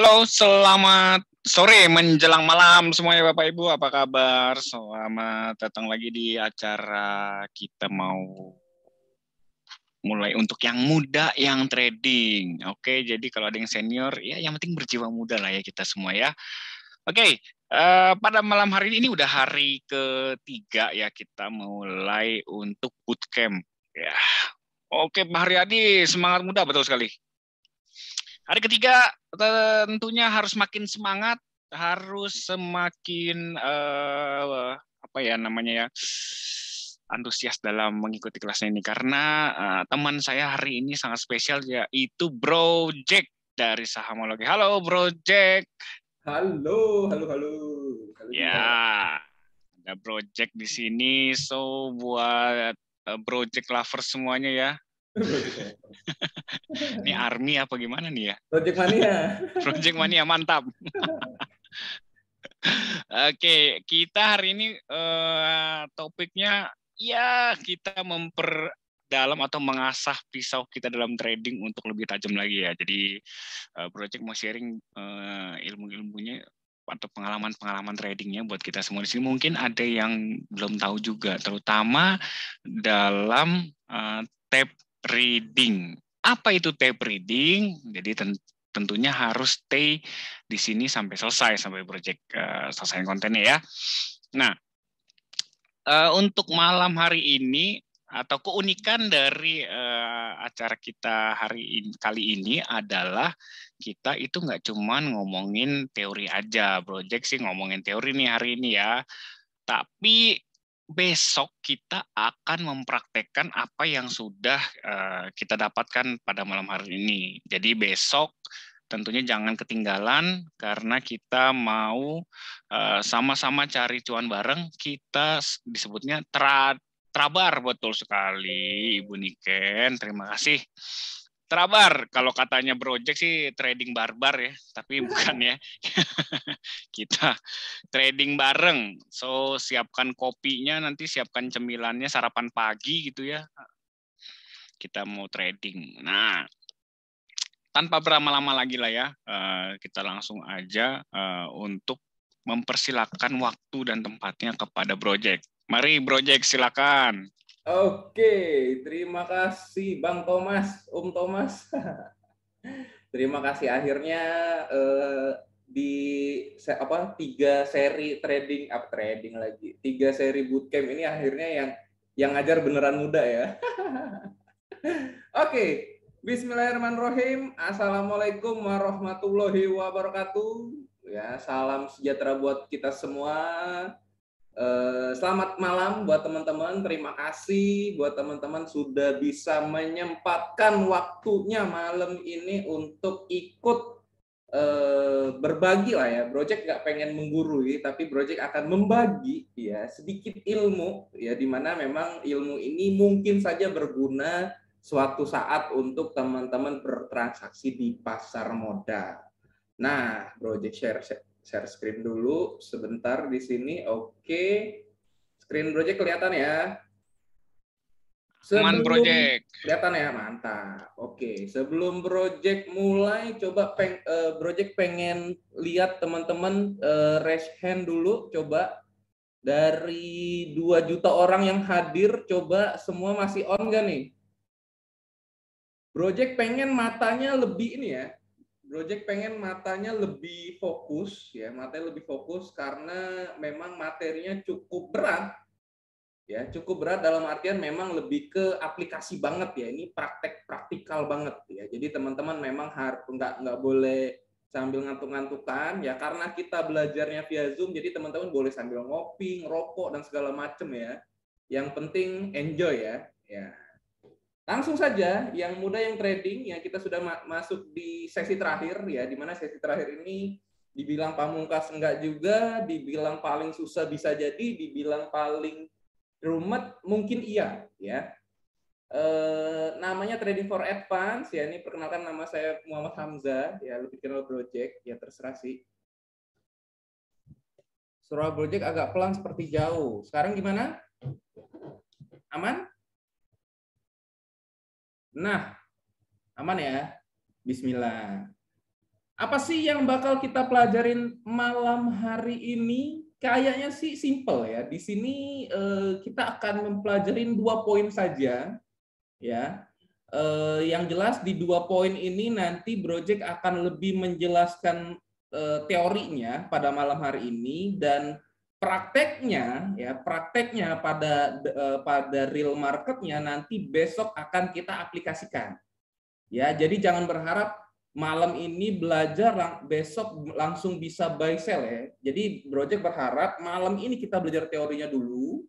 Halo, selamat sore menjelang malam semuanya Bapak Ibu, apa kabar? Selamat datang lagi di acara kita mau mulai untuk yang muda yang trading. Oke, jadi kalau ada yang senior, ya yang penting berjiwa muda lah ya kita semua ya. Oke, pada malam hari ini udah hari ketiga ya kita mulai untuk bootcamp. Ya, oke Pak Haryadi, semangat muda betul sekali. Hari ketiga tentunya harus makin semangat, harus semakin apa ya namanya ya, antusias dalam mengikuti kelasnya ini karena teman saya hari ini sangat spesial yaitu Bro Jack dari Sahamologi. Halo Bro Jack. Halo, halo, halo. Halo Ya, juga. ada Bro Jack di sini. So buat Bro Jack lovers semuanya ya. Project apa? Ini army apa gimana nih ya? Project Mania. Project Mania mantap. Oke, kita hari ini topiknya ya kita memperdalam atau mengasah pisau kita dalam trading untuk lebih tajam lagi ya. Jadi Project mau sharing ilmu-ilmunya atau pengalaman-pengalaman tradingnya buat kita semua di sini. Mungkin ada yang belum tahu juga, terutama dalam tape reading. Apa itu tape reading? Jadi tentunya harus stay di sini sampai selesai, sampai project selesai kontennya ya. Nah, untuk malam hari ini atau keunikan dari acara kita kali ini adalah kita itu nggak cuman ngomongin teori aja, project sih ngomongin teori nih hari ini ya, tapi besok kita akan mempraktekkan apa yang sudah kita dapatkan pada malam hari ini. Jadi besok tentunya jangan ketinggalan karena kita mau sama-sama cari cuan bareng. Kita disebutnya Trabar, betul sekali Ibu Niken. Terima kasih. Trabar, kalau katanya Project sih trading barbar ya, tapi bukan ya. Kita trading bareng. So, siapkan kopinya, nanti siapkan cemilannya, sarapan pagi gitu ya. Kita mau trading. Nah, tanpa berlama-lama lagi lah ya, kita langsung aja untuk mempersilahkan waktu dan tempatnya kepada Project. Mari Project, silakan. Oke, terima kasih Bang Thomas, Om Thomas. Terima kasih akhirnya di tiga seri trading lagi, tiga seri bootcamp ini akhirnya yang ngajar beneran muda ya. Oke, Bismillahirrahmanirrahim. Assalamualaikum warahmatullahi wabarakatuh. Ya, salam sejahtera buat kita semua. Selamat malam buat teman-teman. Terima kasih buat teman-teman sudah bisa menyempatkan waktunya malam ini untuk ikut berbagi lah ya. Project nggak pengen menggurui, tapi Project akan membagi ya sedikit ilmu ya, dimana memang ilmu ini mungkin saja berguna suatu saat untuk teman-teman bertransaksi di pasar modal. Nah, Project share screen dulu sebentar di sini. Oke. Screen Project kelihatan ya? Aman Project. Kelihatan ya, mantap. Oke, sebelum Project mulai, coba Project pengen lihat teman-teman raise hand dulu, coba dari 2 juta orang yang hadir, coba semua masih on nggak nih? Project pengen matanya lebih ini ya, Project pengen matanya lebih fokus ya, matanya lebih fokus karena memang materinya cukup berat ya, cukup berat dalam artian memang lebih ke aplikasi banget ya, ini praktikal banget ya. Jadi teman-teman memang harus nggak boleh sambil ngantuk-ngantukan ya, karena kita belajarnya via Zoom, jadi teman-teman boleh sambil ngopi, ngerokok dan segala macem ya. Yang penting enjoy ya. Ya. Langsung saja, yang muda yang trading ya, kita sudah masuk di sesi terakhir ya, di mana sesi terakhir ini dibilang pamungkas enggak juga, dibilang paling susah bisa jadi, dibilang paling rumit mungkin iya ya. Namanya Trading for Advance ya, ini perkenalkan nama saya Muhammad Hamzah ya, lebih kenal Project ya, terserah sih. Suara Project agak pelan seperti jauh. Sekarang gimana? Aman? Nah, aman ya. Bismillah. Apa sih yang bakal kita pelajarin malam hari ini? Kayaknya sih simple ya. Di sini kita akan mempelajarin 2 poin saja, ya. Yang jelas di 2 poin ini nanti Project akan lebih menjelaskan teorinya pada malam hari ini, dan prakteknya ya, prakteknya pada real marketnya nanti besok akan kita aplikasikan. Ya, jadi jangan berharap malam ini belajar besok langsung bisa buy sell ya. Jadi Project berharap malam ini kita belajar teorinya dulu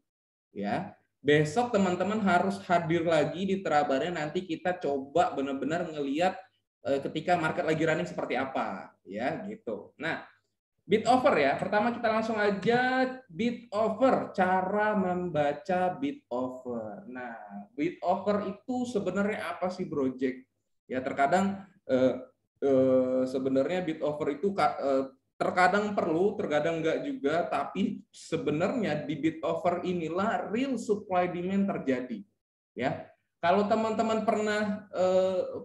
ya. Besok teman-teman harus hadir lagi di Terabarnya, nanti kita coba benar-benar ngelihat ketika market lagi running seperti apa ya gitu. Nah, bid offer ya. Pertama kita langsung aja bid offer, cara membaca bid offer. Nah, bid offer itu sebenarnya apa sih Project? Ya terkadang sebenarnya bid offer itu terkadang perlu, terkadang enggak juga, tapi sebenarnya di bid offer inilah real supply demand terjadi. Ya, kalau teman-teman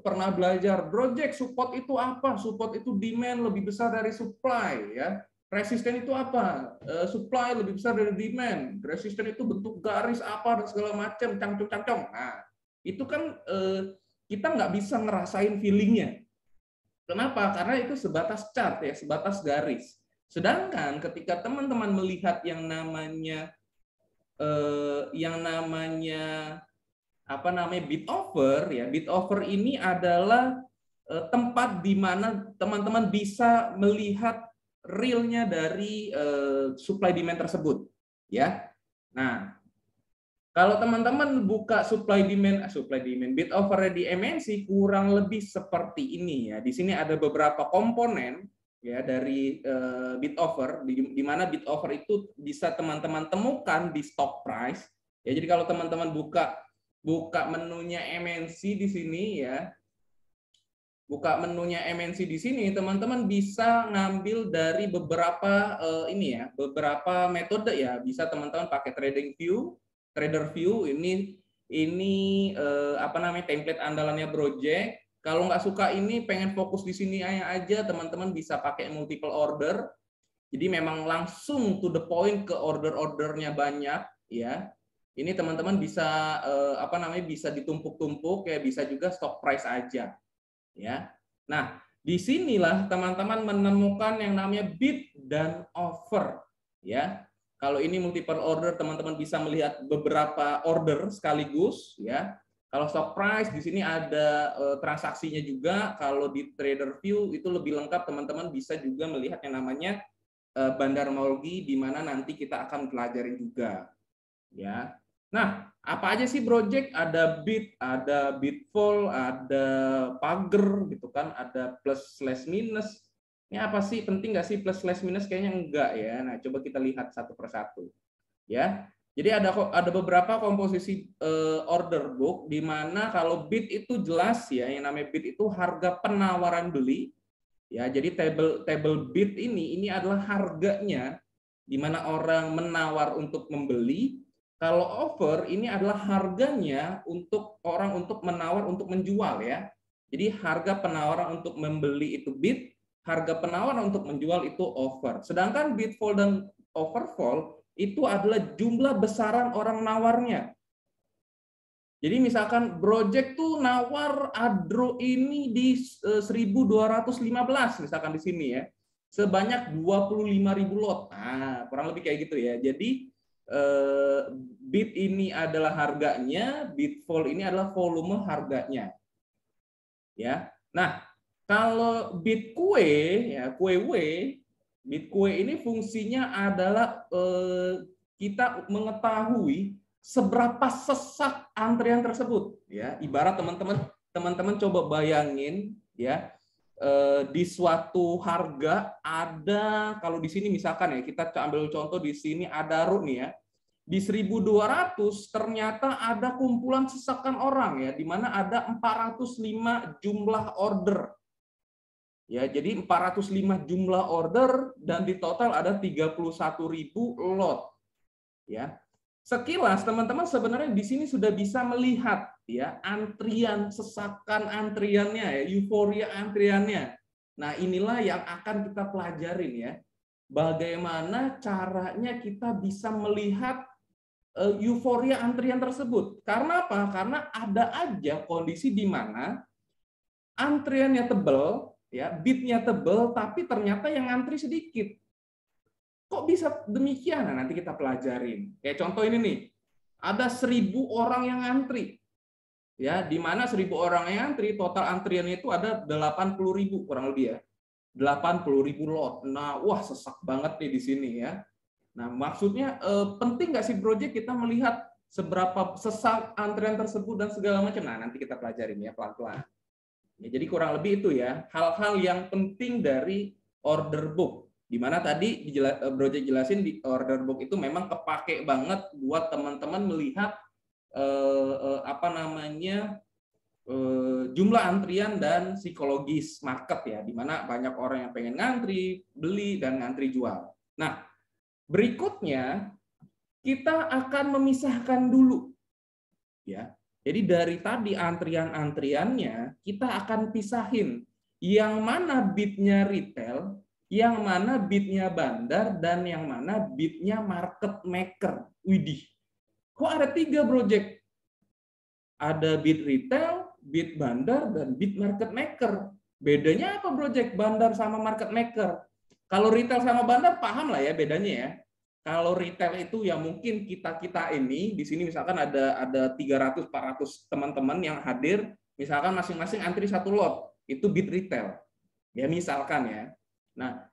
pernah belajar Project, support itu apa? Support itu demand lebih besar dari supply, ya. Resisten itu apa? Supply lebih besar dari demand. Resisten itu bentuk garis apa dan segala macam, cangcong-cangcong. Nah, itu kan kita nggak bisa ngerasain feelingnya. Kenapa? Karena itu sebatas chart ya, sebatas garis. Sedangkan ketika teman-teman melihat yang namanya bid offer ya, bid offer ini adalah tempat di mana teman-teman bisa melihat realnya dari supply demand tersebut, ya. Nah, kalau teman-teman buka supply demand bid offer di MNC kurang lebih seperti ini ya. Di sini ada beberapa komponen ya dari bid offer, di mana bid offer itu bisa teman-teman temukan di stock price. Ya, jadi kalau teman-teman buka menunya MNC di sini ya. Buka menunya MNC di sini, teman-teman bisa ngambil dari beberapa beberapa metode ya. Bisa teman-teman pakai Trader View ini template andalannya Project. Kalau nggak suka ini, pengen fokus di sini aja, teman-teman bisa pakai multiple order. Jadi memang langsung to the point, ke ordernya banyak ya. Ini teman-teman bisa bisa ditumpuk-tumpuk ya, bisa juga stock price aja ya. Nah, disinilah teman-teman menemukan yang namanya bid dan offer ya. Kalau ini multiple order, teman-teman bisa melihat beberapa order sekaligus ya. Kalau stock price di sini ada transaksinya juga. Kalau di Trader View itu lebih lengkap, teman-teman bisa juga melihat yang namanya Bandarmologi, di mana nanti kita akan pelajari juga ya. Nah, apa aja sih Project? Ada bid fall, ada pager gitu kan, ada plus slash minus. Ini apa sih? Penting nggak sih plus slash minus? Kayaknya enggak ya. Nah, coba kita lihat satu persatu. Ya. Jadi ada beberapa komposisi order book, di mana kalau bid itu jelas ya, yang namanya bid itu harga penawaran beli. Ya, jadi table bid ini adalah harganya di mana orang menawar untuk membeli. Kalau offer ini adalah harganya untuk orang untuk menawar untuk menjual ya. Jadi harga penawaran untuk membeli itu bid, harga penawaran untuk menjual itu offer. Sedangkan bid fall dan overfall itu adalah jumlah besaran orang nawarnya. Jadi misalkan Project tuh nawar Adro ini di 1215 misalkan di sini ya. Sebanyak 25.000 lot. Nah, kurang lebih kayak gitu ya. Jadi bid ini adalah harganya, bid fall ini adalah volume harganya. Ya. Nah, kalau bid kue ya, bid kue ini fungsinya adalah kita mengetahui seberapa sesak antrian tersebut ya. Ibarat teman-teman coba bayangin ya, di suatu harga ada, kalau di sini misalkan ya, kita ambil contoh di sini ada RU nih ya, di 1200 ternyata ada kumpulan sesakan orang ya, di mana ada 405 jumlah order ya. Jadi 405 jumlah order dan di total ada 31.000 lot ya. Sekilas teman-teman sebenarnya di sini sudah bisa melihat ya antrian, sesakan antriannya ya, euforia antriannya. Nah, inilah yang akan kita pelajarin ya. Bagaimana caranya kita bisa melihat euforia antrian tersebut. Karena apa? Karena ada aja kondisi di mana antriannya tebel, ya, bitnya tebel, tapi ternyata yang antri sedikit. Kok bisa demikian? Nah, nanti kita pelajarin. Kayak contoh ini nih, ada 1.000 orang yang antri. Ya, di mana 1.000 orang yang antri, total antriannya itu ada 80.000 kurang lebih ya. 80.000 lot. Nah, wah sesak banget nih di sini ya. Nah, maksudnya penting nggak sih project kita melihat seberapa sesak antrian tersebut dan segala macam. Nah, nanti kita pelajarin ya pelan-pelan. Ya, jadi kurang lebih itu ya, hal-hal yang penting dari order book. Di mana tadi project jelasin di order book itu memang kepake banget buat teman-teman melihat apa namanya jumlah antrian dan psikologis market ya, di mana banyak orang yang pengen ngantri, beli dan ngantri jual. Nah, berikutnya kita akan memisahkan dulu ya. Jadi dari tadi antrian-antriannya kita akan pisahin yang mana bitnya retail, yang mana bitnya bandar, dan yang mana bitnya market maker. Widih, kok ada 3 project? Ada bit retail, bit bandar, dan bit market maker. Bedanya apa project bandar sama market maker? Kalau retail sama bandar paham lah ya bedanya ya. Kalau retail itu ya mungkin kita ini di sini misalkan ada 300 400 teman-teman yang hadir, misalkan masing-masing antri 1 lot, itu bit retail. Ya misalkan ya. Nah,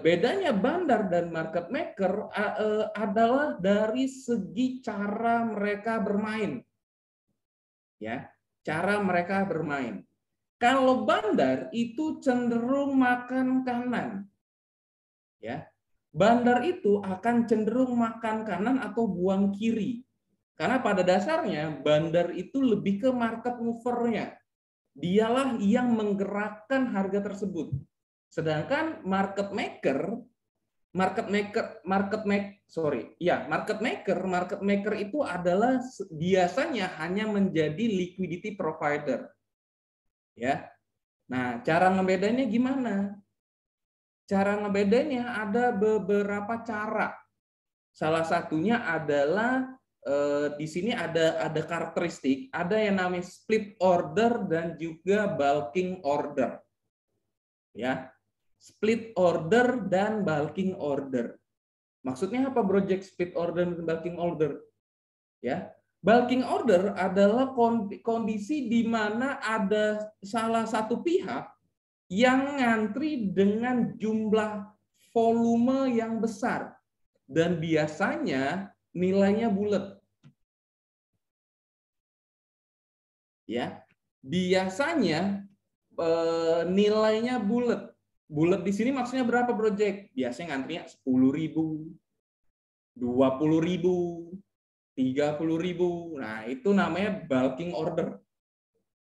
bedanya bandar dan market maker adalah dari segi cara mereka bermain. Ya, cara mereka bermain. Kalau bandar itu cenderung makan kanan. Ya. Bandar itu akan cenderung makan kanan atau buang kiri. Karena pada dasarnya bandar itu lebih ke market mover-nya. Dialah yang menggerakkan harga tersebut. Sedangkan market maker itu adalah biasanya hanya menjadi liquidity provider. Ya. Nah, cara ngebedanya gimana? Cara ngebedanya ada beberapa cara. Salah satunya adalah di sini ada karakteristik, ada yang namanya split order dan juga bulking order. Ya. Split order dan bulking order. Maksudnya apa project split order dan bulking order? Ya. Bulking order adalah kondisi di mana ada salah satu pihak yang ngantri dengan jumlah volume yang besar dan biasanya nilainya bulat. Ya, biasanya nilainya bulat. Bulat di sini maksudnya berapa project? Biasanya ngantrinya 10.000, 20.000, 30.000. Nah, itu namanya bulking order.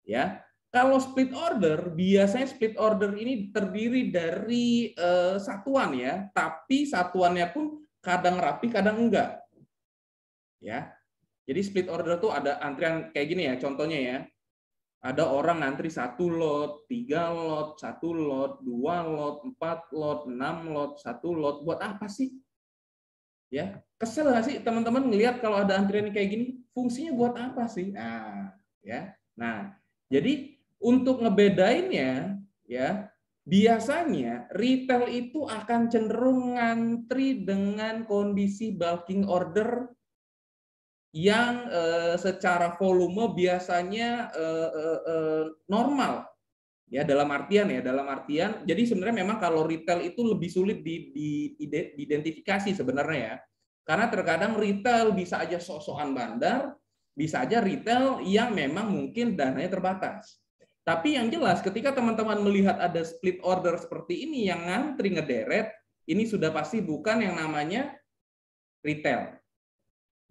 Ya. Kalau split order, biasanya split order ini terdiri dari satuan ya, tapi satuannya pun kadang rapi, kadang enggak. Ya. Jadi split order tuh ada antrian kayak gini ya, contohnya ya. Ada orang ngantri 1 lot, 3 lot, 1 lot, 2 lot, 4 lot, 6 lot, 1 lot. Buat apa sih? Ya, kesel nggak sih teman-teman ngelihat kalau ada antrian kayak gini? Fungsinya buat apa sih? Nah, ya. Nah, jadi untuk ngebedainnya ya, biasanya retail itu akan cenderung ngantri dengan kondisi bulking order yang secara volume biasanya normal. Ya, dalam artian jadi sebenarnya memang kalau retail itu lebih sulit diidentifikasi sebenarnya ya. Karena terkadang retail bisa aja sok-sokan bandar, bisa aja retail yang memang mungkin dananya terbatas. Tapi yang jelas ketika teman-teman melihat ada split order seperti ini yang ngantri ngederet, ini sudah pasti bukan yang namanya retail.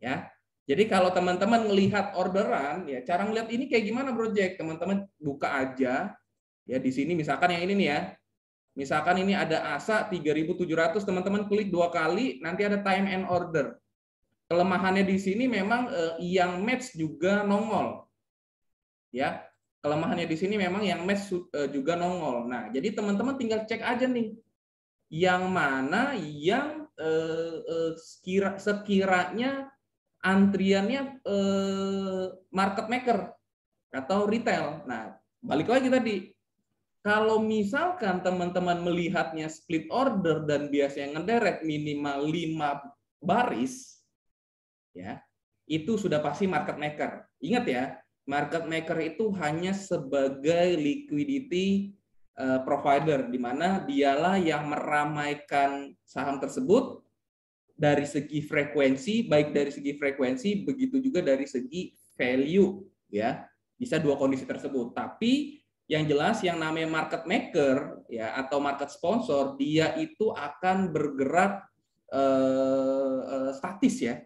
Ya. Jadi kalau teman-teman melihat orderan, ya cara melihat ini kayak gimana project? Teman-teman buka aja. Ya di sini misalkan yang ini nih ya. Misalkan ini ada ASA 3.700, teman-teman klik 2 kali, nanti ada time and order. Kelemahannya di sini memang yang match juga nongol. Ya. kelemahannya di sini memang yang MES juga nongol. Nah, jadi teman-teman tinggal cek aja nih, yang mana yang sekiranya antriannya market maker atau retail. Nah, balik lagi tadi, kalau misalkan teman-teman melihatnya split order dan biasanya ngederet minimal 5 baris, ya, itu sudah pasti market maker. Ingat ya, market maker itu hanya sebagai liquidity provider, di mana dialah yang meramaikan saham tersebut dari segi frekuensi, baik dari segi frekuensi, begitu juga dari segi value, ya. Bisa dua kondisi tersebut. Tapi yang jelas yang namanya market maker ya atau market sponsor, dia itu akan bergerak statis ya.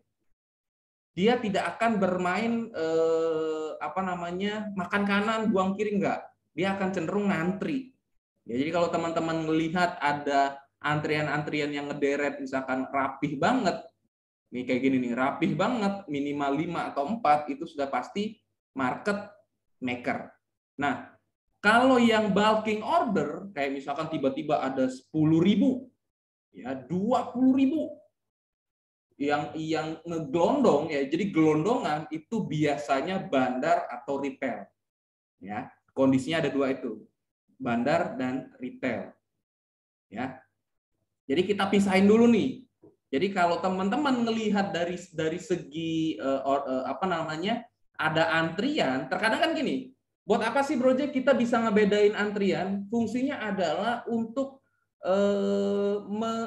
Dia tidak akan bermain makan kanan buang kiri, enggak. Dia akan cenderung ngantri. Ya, jadi kalau teman-teman melihat ada antrian-antrian yang ngederet misalkan rapih banget, nih kayak gini nih, rapih banget, minimal 5 atau 4, itu sudah pasti market maker. Nah, kalau yang bulking order, kayak misalkan tiba-tiba ada 10.000, ya 20.000, yang ngegelondong ya, jadi gelondongan itu biasanya bandar atau retail. Ya, kondisinya ada dua itu, bandar dan retail. Ya, jadi kita pisahin dulu nih. Jadi kalau teman-teman melihat dari segi ada antrian, terkadang kan gini, buat apa sih project kita bisa ngebedain antrian? Fungsinya adalah untuk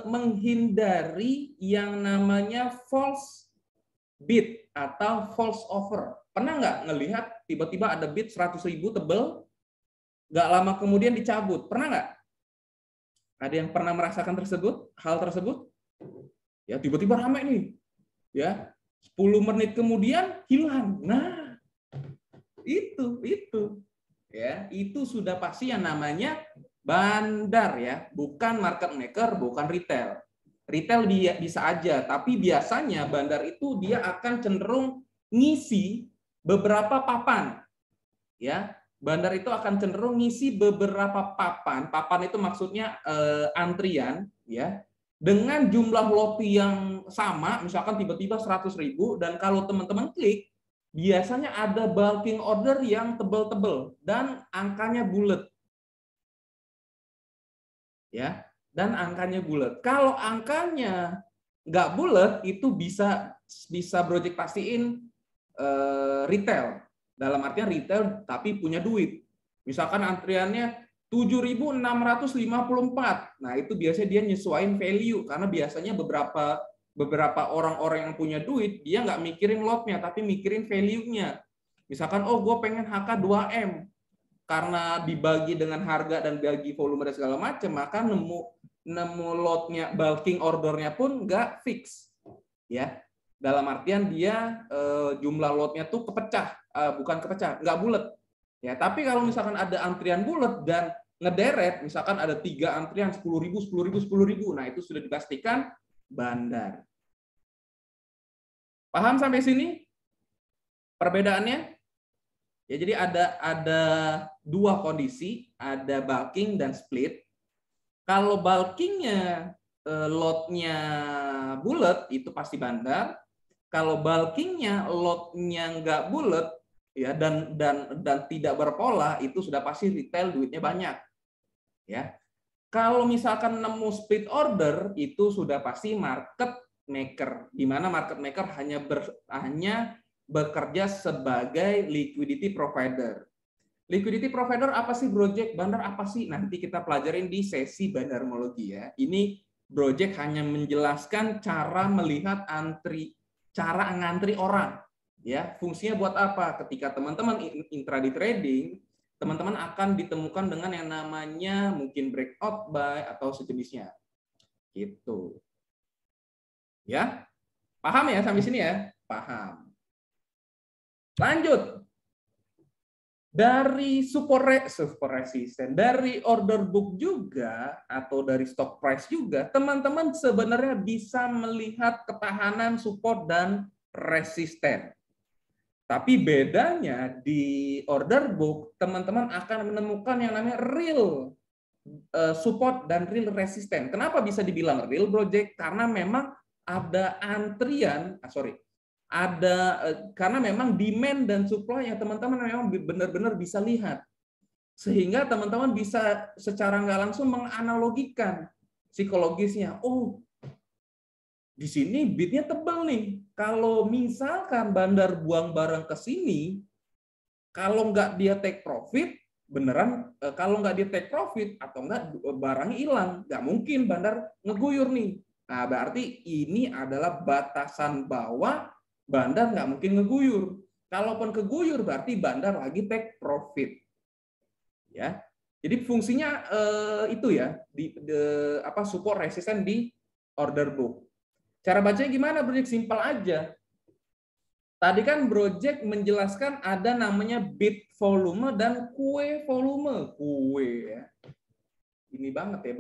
menghindari yang namanya false bid atau false offer. Pernah nggak ngelihat tiba-tiba ada bid 100.000 tebel, nggak lama kemudian dicabut? Pernah nggak? Ada yang pernah merasakan hal tersebut? Ya tiba-tiba ramai nih, ya 10 menit kemudian hilang. Nah, itu ya, itu sudah pasti yang namanya bandar ya, bukan market maker, bukan retail. Retail dia bisa aja, tapi biasanya bandar itu dia akan cenderung ngisi beberapa papan. Ya, bandar itu akan cenderung ngisi beberapa papan. Papan itu maksudnya antrian ya. Dengan jumlah lot yang sama, misalkan tiba-tiba 100.000, dan kalau teman-teman klik, biasanya ada bulking order yang tebel-tebel dan angkanya bulat. Ya, dan angkanya bulat. Kalau angkanya nggak bulat, itu bisa project pastiin retail. Dalam artian retail tapi punya duit. Misalkan antriannya 7.654. Nah, itu biasanya dia nyesuaiin value karena biasanya beberapa orang-orang yang punya duit, dia nggak mikirin lotnya tapi mikirin value-nya. Misalkan, oh gue pengen HK 2M. Karena dibagi dengan harga dan bagi volume dan segala macam, maka nemu lotnya, bulking ordernya pun nggak fix. Ya, dalam artian dia jumlah lotnya tuh nggak bulat. Ya, tapi kalau misalkan ada antrian bulat dan ngederet, misalkan ada 3 antrian 10.000, 10.000, 10.000, nah itu sudah dipastikan bandar. Paham sampai sini perbedaannya? Ya, jadi ada dua kondisi, ada bulking dan split. Kalau bulkingnya lotnya bulat, itu pasti bandar. Kalau bulkingnya lotnya nggak bulat ya dan tidak berpola, itu sudah pasti retail duitnya banyak. Ya. Kalau misalkan nemu split order, itu sudah pasti market maker, di mana market maker hanya bekerja sebagai liquidity provider. Liquidity provider apa sih, Project? Bandar apa sih? Nanti kita pelajarin di sesi bandarmologi ya. Ini Project hanya menjelaskan cara melihat cara ngantri orang. Ya, fungsinya buat apa? Ketika teman-teman intraday trading, teman-teman akan ditemukan dengan yang namanya mungkin breakout buy atau sejenisnya. Gitu. Ya? Paham ya sampai sini ya? Paham. Lanjut. Dari support resisten, dari order book juga atau dari stock price juga, teman-teman sebenarnya bisa melihat ketahanan support dan resisten. Tapi bedanya di order book, teman-teman akan menemukan yang namanya real support dan real resisten. Kenapa bisa dibilang real project? Karena memang ada antrian, karena memang demand dan supply yang teman-teman memang benar-benar bisa lihat. Sehingga teman-teman bisa secara nggak langsung menganalogikan psikologisnya. Oh, di sini bidnya tebal nih. Kalau misalkan bandar buang barang ke sini, kalau nggak dia take profit, beneran kalau nggak dia take profit atau nggak barangnya hilang, nggak mungkin bandar ngeguyur nih. Nah, berarti ini adalah batasan bawah bandar nggak mungkin ngeguyur. Kalaupun keguyur berarti bandar lagi take profit. Ya. Jadi fungsinya itu ya, support resisten di order book. Cara bacanya gimana, Bro? Simpel aja. Tadi kan Project menjelaskan ada namanya bit volume dan kue volume. Kue ya. Ini banget ya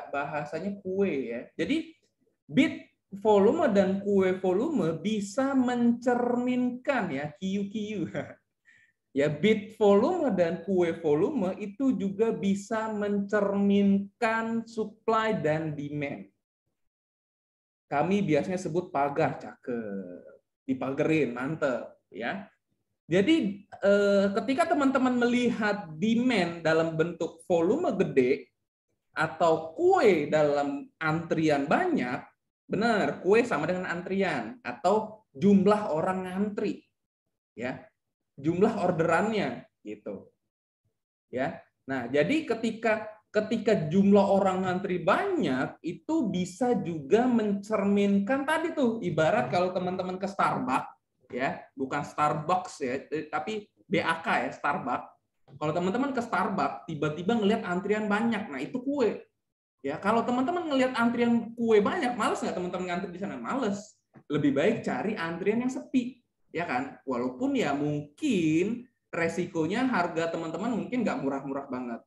bahasanya kue ya. Jadi bit volume dan kue volume bisa mencerminkan ya QQ. Ya, bit volume dan kue volume itu juga bisa mencerminkan supply dan demand. Kami biasanya sebut pagar, cakep. Dipagerin, mantep ya. Jadi ketika teman-teman melihat demand dalam bentuk volume gede atau kue dalam antrian banyak, benar, kue sama dengan antrian atau jumlah orang ngantri, ya, jumlah orderannya gitu, ya. Nah, jadi ketika jumlah orang ngantri banyak, itu bisa juga mencerminkan tadi tuh, ibarat kalau teman-teman ke Starbucks, ya, bukan Starbucks ya, tapi BAK ya, Starbucks. Kalau teman-teman ke Starbucks, tiba-tiba ngelihat antrian banyak, nah itu kue. Ya, kalau teman-teman ngelihat antrian kue banyak, males nggak teman-teman ngantri di sana? Males. Lebih baik cari antrian yang sepi, ya kan? Walaupun ya mungkin resikonya harga teman-teman mungkin nggak murah-murah banget.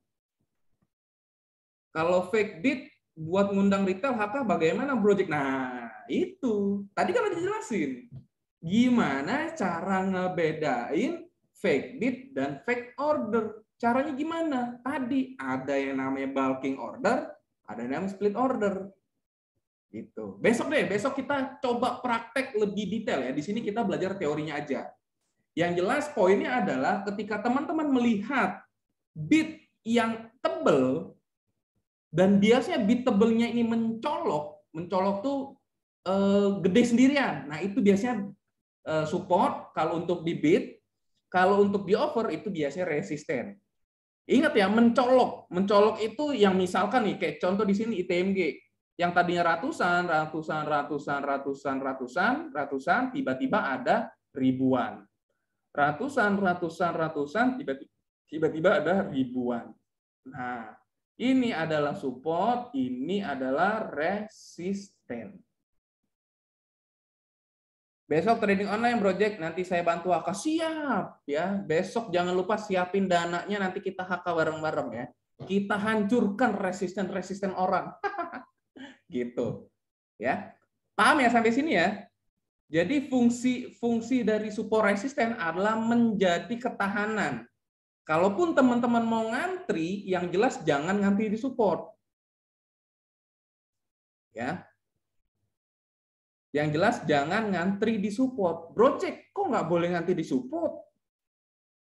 Kalau fake bid buat ngundang retail HK bagaimana, Project? Nah, itu. Tadi kan udah dijelasin. Gimana cara ngebedain fake bid dan fake order? Caranya gimana? Tadi ada yang namanya bulking order, ada yang namanya split order. Gitu. Besok kita coba praktek lebih detail ya. Di sini kita belajar teorinya aja. Yang jelas poinnya adalah ketika teman-teman melihat bid yang tebel, dan biasanya bid tebelnya ini mencolok tuh gede sendirian. Nah, itu biasanya support kalau untuk di bid, kalau untuk di offer itu biasanya resisten. Ingat ya, mencolok itu yang misalkan nih, kayak contoh di sini ITMG, yang tadinya ratusan, tiba-tiba ada ribuan. Ratusan, tiba-tiba ada ribuan. Nah, ini adalah support, ini adalah resisten. Besok trading online Project, nanti saya bantu HK. Siap ya. Besok jangan lupa siapin dananya, nanti kita HK bareng-bareng ya. Kita hancurkan resisten orang. Gitu. Ya. Paham ya sampai sini ya? Jadi fungsi dari support resisten adalah menjadi ketahanan. Kalaupun teman-teman mau ngantri, yang jelas jangan ngantri di support. Ya. Yang jelas jangan ngantri di support. Project, kok nggak boleh ngantri di support?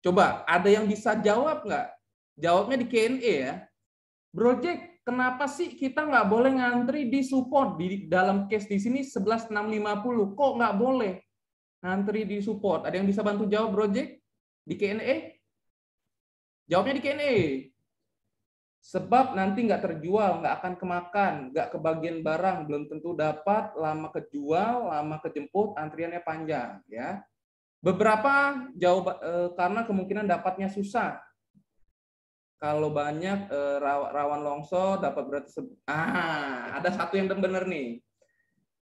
Coba, ada yang bisa jawab nggak? Jawabnya di Q&A ya. Project, kenapa sih kita nggak boleh ngantri di support? Di dalam case di sini 11.650. Kok nggak boleh ngantri di support? Ada yang bisa bantu jawab, Project? Di Q&A? Jawabnya di Q&A. Sebab nanti nggak terjual, nggak akan kemakan, nggak kebagian barang, belum tentu dapat, lama kejual, lama kejemput, antriannya panjang. Ya, beberapa karena kemungkinan dapatnya susah. Kalau banyak rawan longsor, dapat berarti ada satu yang benar nih.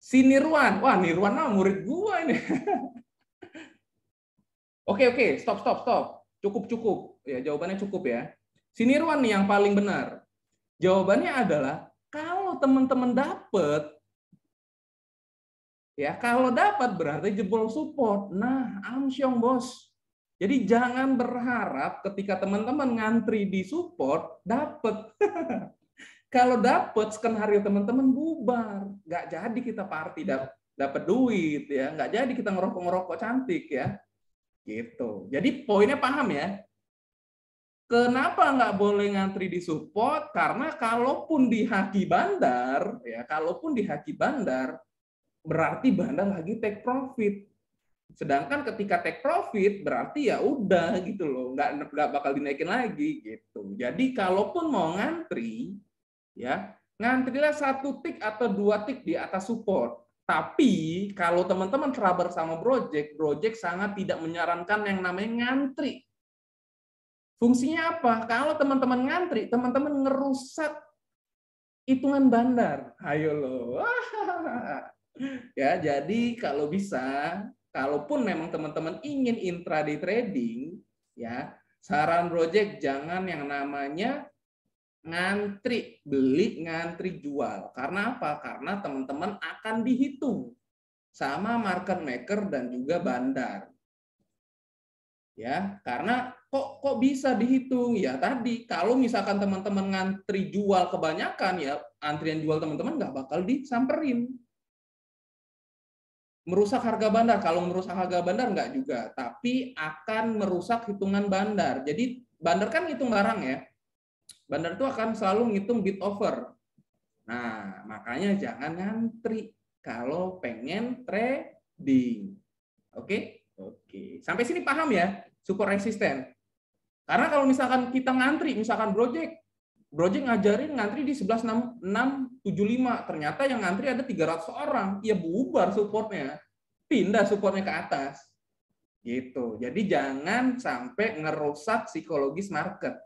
Si Nirwan, wah Nirwan murid gua ini. Oke, stop. Cukup. Ya, jawabannya cukup ya. Si Nirwan nih yang paling benar. Jawabannya adalah kalau teman-teman dapat Ya, kalau dapat berarti jebol support. Nah, amsyong bos. Jadi jangan berharap ketika teman-teman ngantri di support dapat. Kalau dapat skenario teman-teman bubar, nggak jadi kita party dapat duit ya, nggak jadi kita ngerokok cantik ya, gitu. Jadi poinnya paham ya. Kenapa nggak boleh ngantri di support? Karena kalaupun di haki bandar, ya kalaupun di haki bandar, berarti bandar lagi take profit. Sedangkan ketika take profit, berarti ya udah gitu loh, nggak bakal dinaikin lagi gitu. Jadi kalaupun mau ngantri, ya ngantrilah 1 tik atau 2 tik di atas support. Tapi kalau teman-teman terabur sama project sangat tidak menyarankan yang namanya ngantri. Fungsinya apa? Kalau teman-teman ngantri, teman-teman ngerusak hitungan bandar. Ayo loh. Ya, jadi kalau bisa, kalaupun memang teman-teman ingin intraday trading, ya, saran project jangan yang namanya ngantri beli, ngantri jual. Karena apa? Karena teman-teman akan dihitung sama market maker dan juga bandar. Ya, karena kok bisa dihitung? Ya tadi kalau misalkan teman-teman ngantri jual kebanyakan, ya antrian jual teman-teman nggak bakal disamperin. Merusak harga bandar, kalau merusak harga bandar nggak juga, tapi akan merusak hitungan bandar. Jadi bandar kan ngitung barang ya, bandar itu akan selalu ngitung bid offer. Nah, makanya jangan ngantri kalau pengen trading. Oke? Oke. Sampai sini paham ya? Support resisten. Karena kalau misalkan kita ngantri, misalkan project ngajarin ngantri di 11.675, ternyata yang ngantri ada 300 orang, ya bubar supportnya, pindah supportnya ke atas, gitu. Jadi jangan sampai ngerusak psikologis market,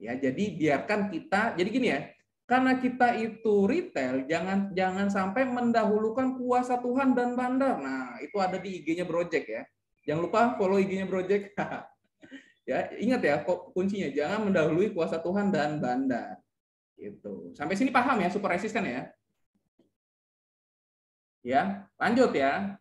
ya. Jadi biarkan kita, jadi gini ya, karena kita itu retail, jangan sampai mendahulukan kuasa Tuhan dan bandar. Nah, itu ada di IG-nya Project ya. Jangan lupa follow IG-nya Project. Ya, ingat ya kuncinya, jangan mendahului kuasa Tuhan dan bandar. Gitu. Sampai sini paham ya, super resisten ya? Ya, lanjut ya.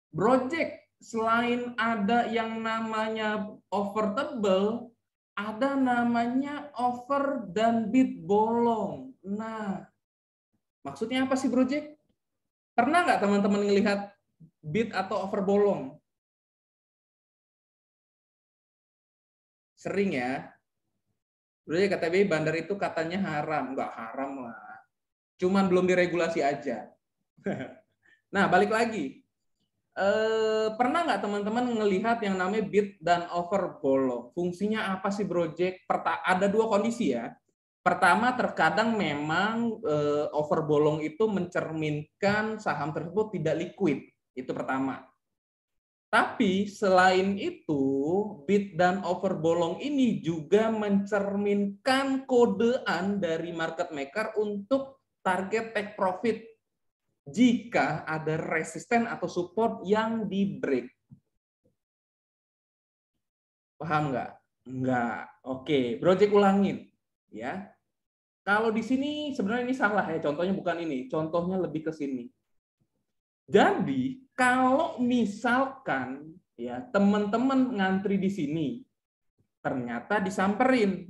Project selain ada yang namanya offer tebel, ada namanya offer dan bid bolong. Nah, maksudnya apa sih project? Pernah nggak teman-teman melihat bid atau offer bolong? Sering ya. Project KTBI bandar itu katanya haram. Nggak haram lah. Cuman belum diregulasi aja. Nah, balik lagi. Pernah nggak teman-teman melihat yang namanya bid dan offer bolong? Fungsinya apa sih project? Ada 2 kondisi ya. Pertama, terkadang memang over bolong itu mencerminkan saham tersebut tidak liquid. Itu pertama. Tapi selain itu, bid dan over bolong ini juga mencerminkan kodean dari market maker untuk target take profit jika ada resisten atau support yang di break. Paham nggak? Nggak. Oke, project ulangin. Ya. Kalau di sini sebenarnya ini salah ya, contohnya bukan ini, contohnya lebih ke sini. Jadi, kalau misalkan ya teman-teman ngantri di sini ternyata disamperin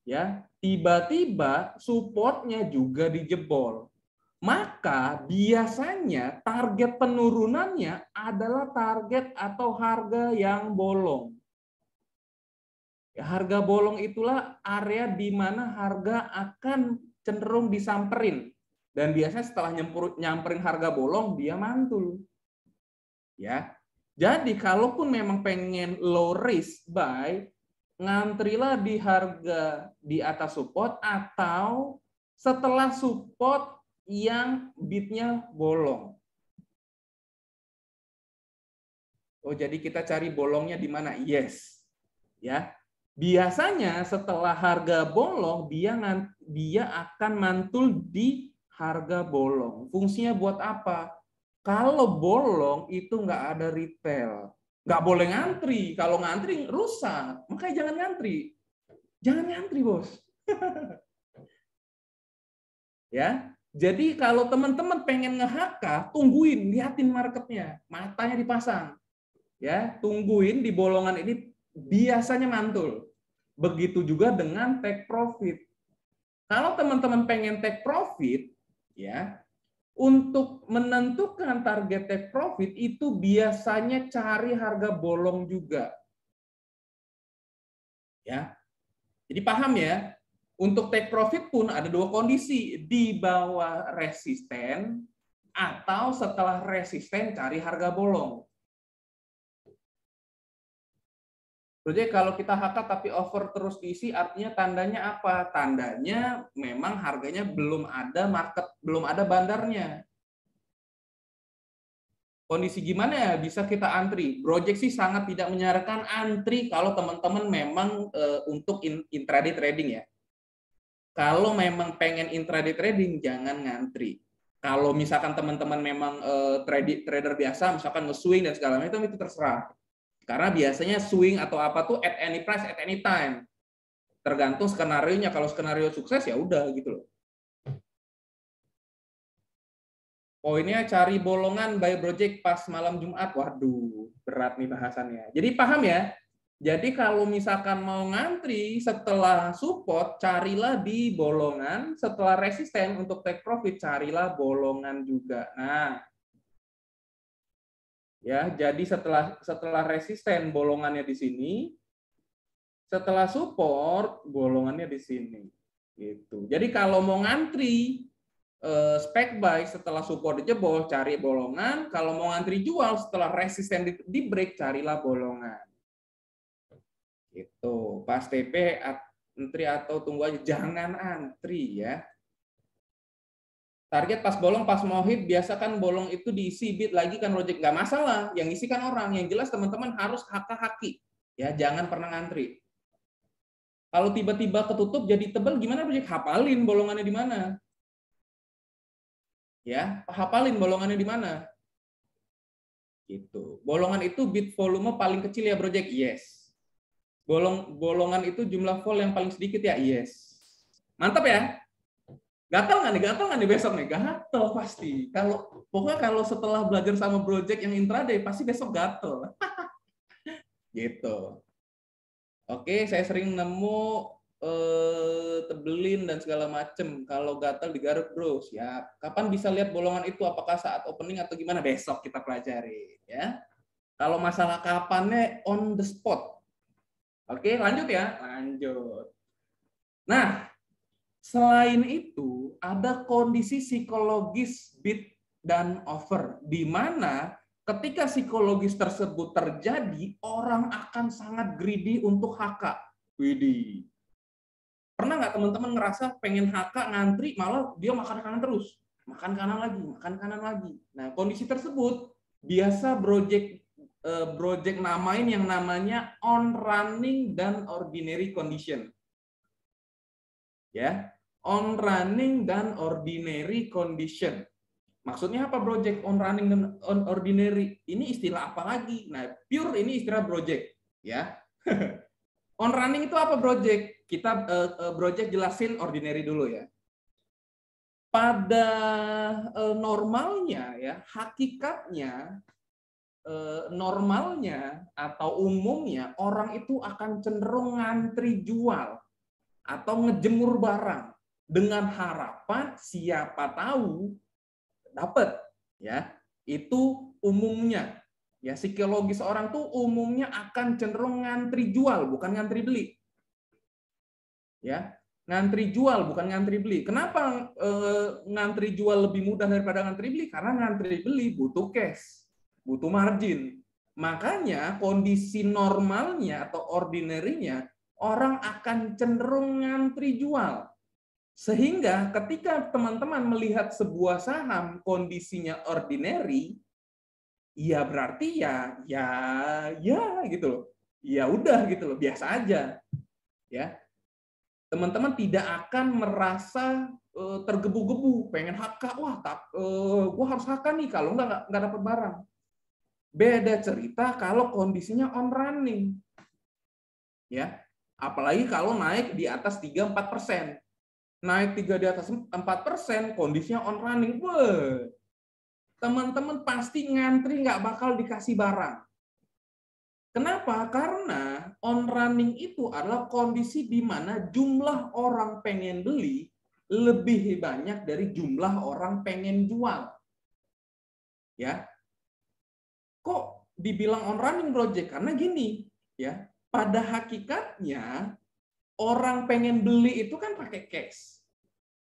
ya, tiba-tiba supportnya juga dijebol. Maka biasanya target penurunannya adalah target atau harga yang bolong. Harga bolong itulah area di mana harga akan cenderung disamperin. Dan biasanya setelah nyamperin harga bolong, dia mantul. Ya. Jadi kalaupun memang pengen low risk buy, ngantrilah di harga di atas support atau setelah support yang bidnya bolong. Oh, jadi kita cari bolongnya di mana? Yes. Ya. Biasanya setelah harga bolong dia akan mantul di harga bolong. Fungsinya buat apa? Kalau bolong itu nggak ada retail, nggak boleh ngantri. Kalau ngantri rusak, makanya jangan ngantri. Jangan ngantri, bos. Ya, Jadi kalau teman-teman pengen nge-HK, tungguin, liatin marketnya, matanya dipasang. Ya, tungguin di bolongan ini biasanya mantul. Begitu juga dengan take profit. Kalau teman-teman pengen take profit, ya, untuk menentukan target take profit itu biasanya cari harga bolong juga. Ya. Jadi paham ya? Untuk take profit pun ada dua kondisi, di bawah resisten atau setelah resisten cari harga bolong. Jadi kalau kita HK tapi over terus diisi artinya tandanya apa? Tandanya memang harganya belum ada market, belum ada bandarnya. Kondisi gimana ya bisa kita antri? Project sih sangat tidak menyarankan antri kalau teman-teman memang untuk intraday trading ya. Kalau memang pengen intraday trading jangan ngantri. Kalau misalkan teman-teman memang trader biasa, misalkan nge-swing dan segala macam itu terserah. Karena biasanya swing atau apa tuh at any price at any time. Tergantung skenario-nya. Kalau skenario sukses ya udah gitu loh. Poinnya cari bolongan buy project pas malam Jumat. Waduh, berat nih bahasannya. Jadi paham ya? Jadi kalau misalkan mau ngantri setelah support, carilah di bolongan. Setelah resisten untuk take profit, carilah bolongan juga. Nah, ya, jadi setelah resisten bolongannya di sini, setelah support bolongannya di sini. Gitu. Jadi kalau mau ngantri spec buy setelah support dijebol cari bolongan, kalau mau ngantri jual setelah resisten di break carilah bolongan. Itu pas TP antri atau tunggu aja, jangan antri ya. Target pas bolong pas mau hit biasa kan bolong itu diisi bid lagi kan project, nggak masalah, yang isi kan orang, yang jelas teman-teman harus haki ya, jangan pernah ngantri. Kalau tiba-tiba ketutup jadi tebal gimana project? Hafalin bolongannya di mana. Ya, hafalin bolongannya di mana. Gitu. Bolongan itu bit volume paling kecil ya, project? Yes. Bolongan itu jumlah vol yang paling sedikit ya? Yes. Mantap ya? Gatel nggak nih? Gatel nggak nih besok nih? Gatel pasti. Pokoknya kalau setelah belajar sama project yang intraday pasti besok gatel. Gitu. Oke, saya sering nemu tebelin dan segala macem. Kalau gatal digaruk bro, siap. Kapan bisa lihat bolongan itu? Apakah saat opening atau gimana? Besok kita pelajari ya. Kalau masalah kapannya on the spot. Oke, lanjut ya. Lanjut. Nah, selain itu ada kondisi psikologis bid dan offer di mana ketika psikologis tersebut terjadi, orang akan sangat greedy untuk HK. Widih. Pernah nggak teman-teman ngerasa pengen HK ngantri, malah dia makan kanan terus, makan kanan lagi, makan kanan lagi. Nah, kondisi tersebut biasa project namain yang namanya on running dan ordinary condition. Ya, on running dan ordinary condition. Maksudnya apa project on running dan on ordinary? Ini istilah apa lagi? Nah, pure ini istilah project, ya. On running itu apa project? Kita project jelasin ordinary dulu ya. Pada normalnya ya, hakikatnya normalnya atau umumnya orang itu akan cenderung ngantri jual atau ngejemur barang dengan harapan siapa tahu dapat ya. Itu umumnya. Ya, psikologis orang tuh umumnya akan cenderung ngantri jual, bukan ngantri beli. Ya, ngantri jual, bukan ngantri beli. Kenapa ngantri jual lebih mudah daripada ngantri beli? Karena ngantri beli butuh cash, butuh margin. Makanya kondisi normalnya atau ordinary-nya, orang akan cenderung ngantri jual. Sehingga ketika teman-teman melihat sebuah saham kondisinya ordinary, ya berarti ya gitu loh. Ya udah gitu loh, biasa aja. Ya. Teman-teman tidak akan merasa tergebu-gebu, pengen HK, wah gua harus HK nih kalau nggak dapat barang. Beda cerita kalau kondisinya on running. Ya. Apalagi kalau naik di atas 3-4%. naik 3 di atas 4%, kondisinya on running, teman-teman pasti ngantri nggak bakal dikasih barang. Kenapa? Karena on running itu adalah kondisi di mana jumlah orang pengen beli lebih banyak dari jumlah orang pengen jual. Ya. Kok dibilang on running project? Karena gini, ya. Pada hakikatnya orang pengen beli itu kan pakai cash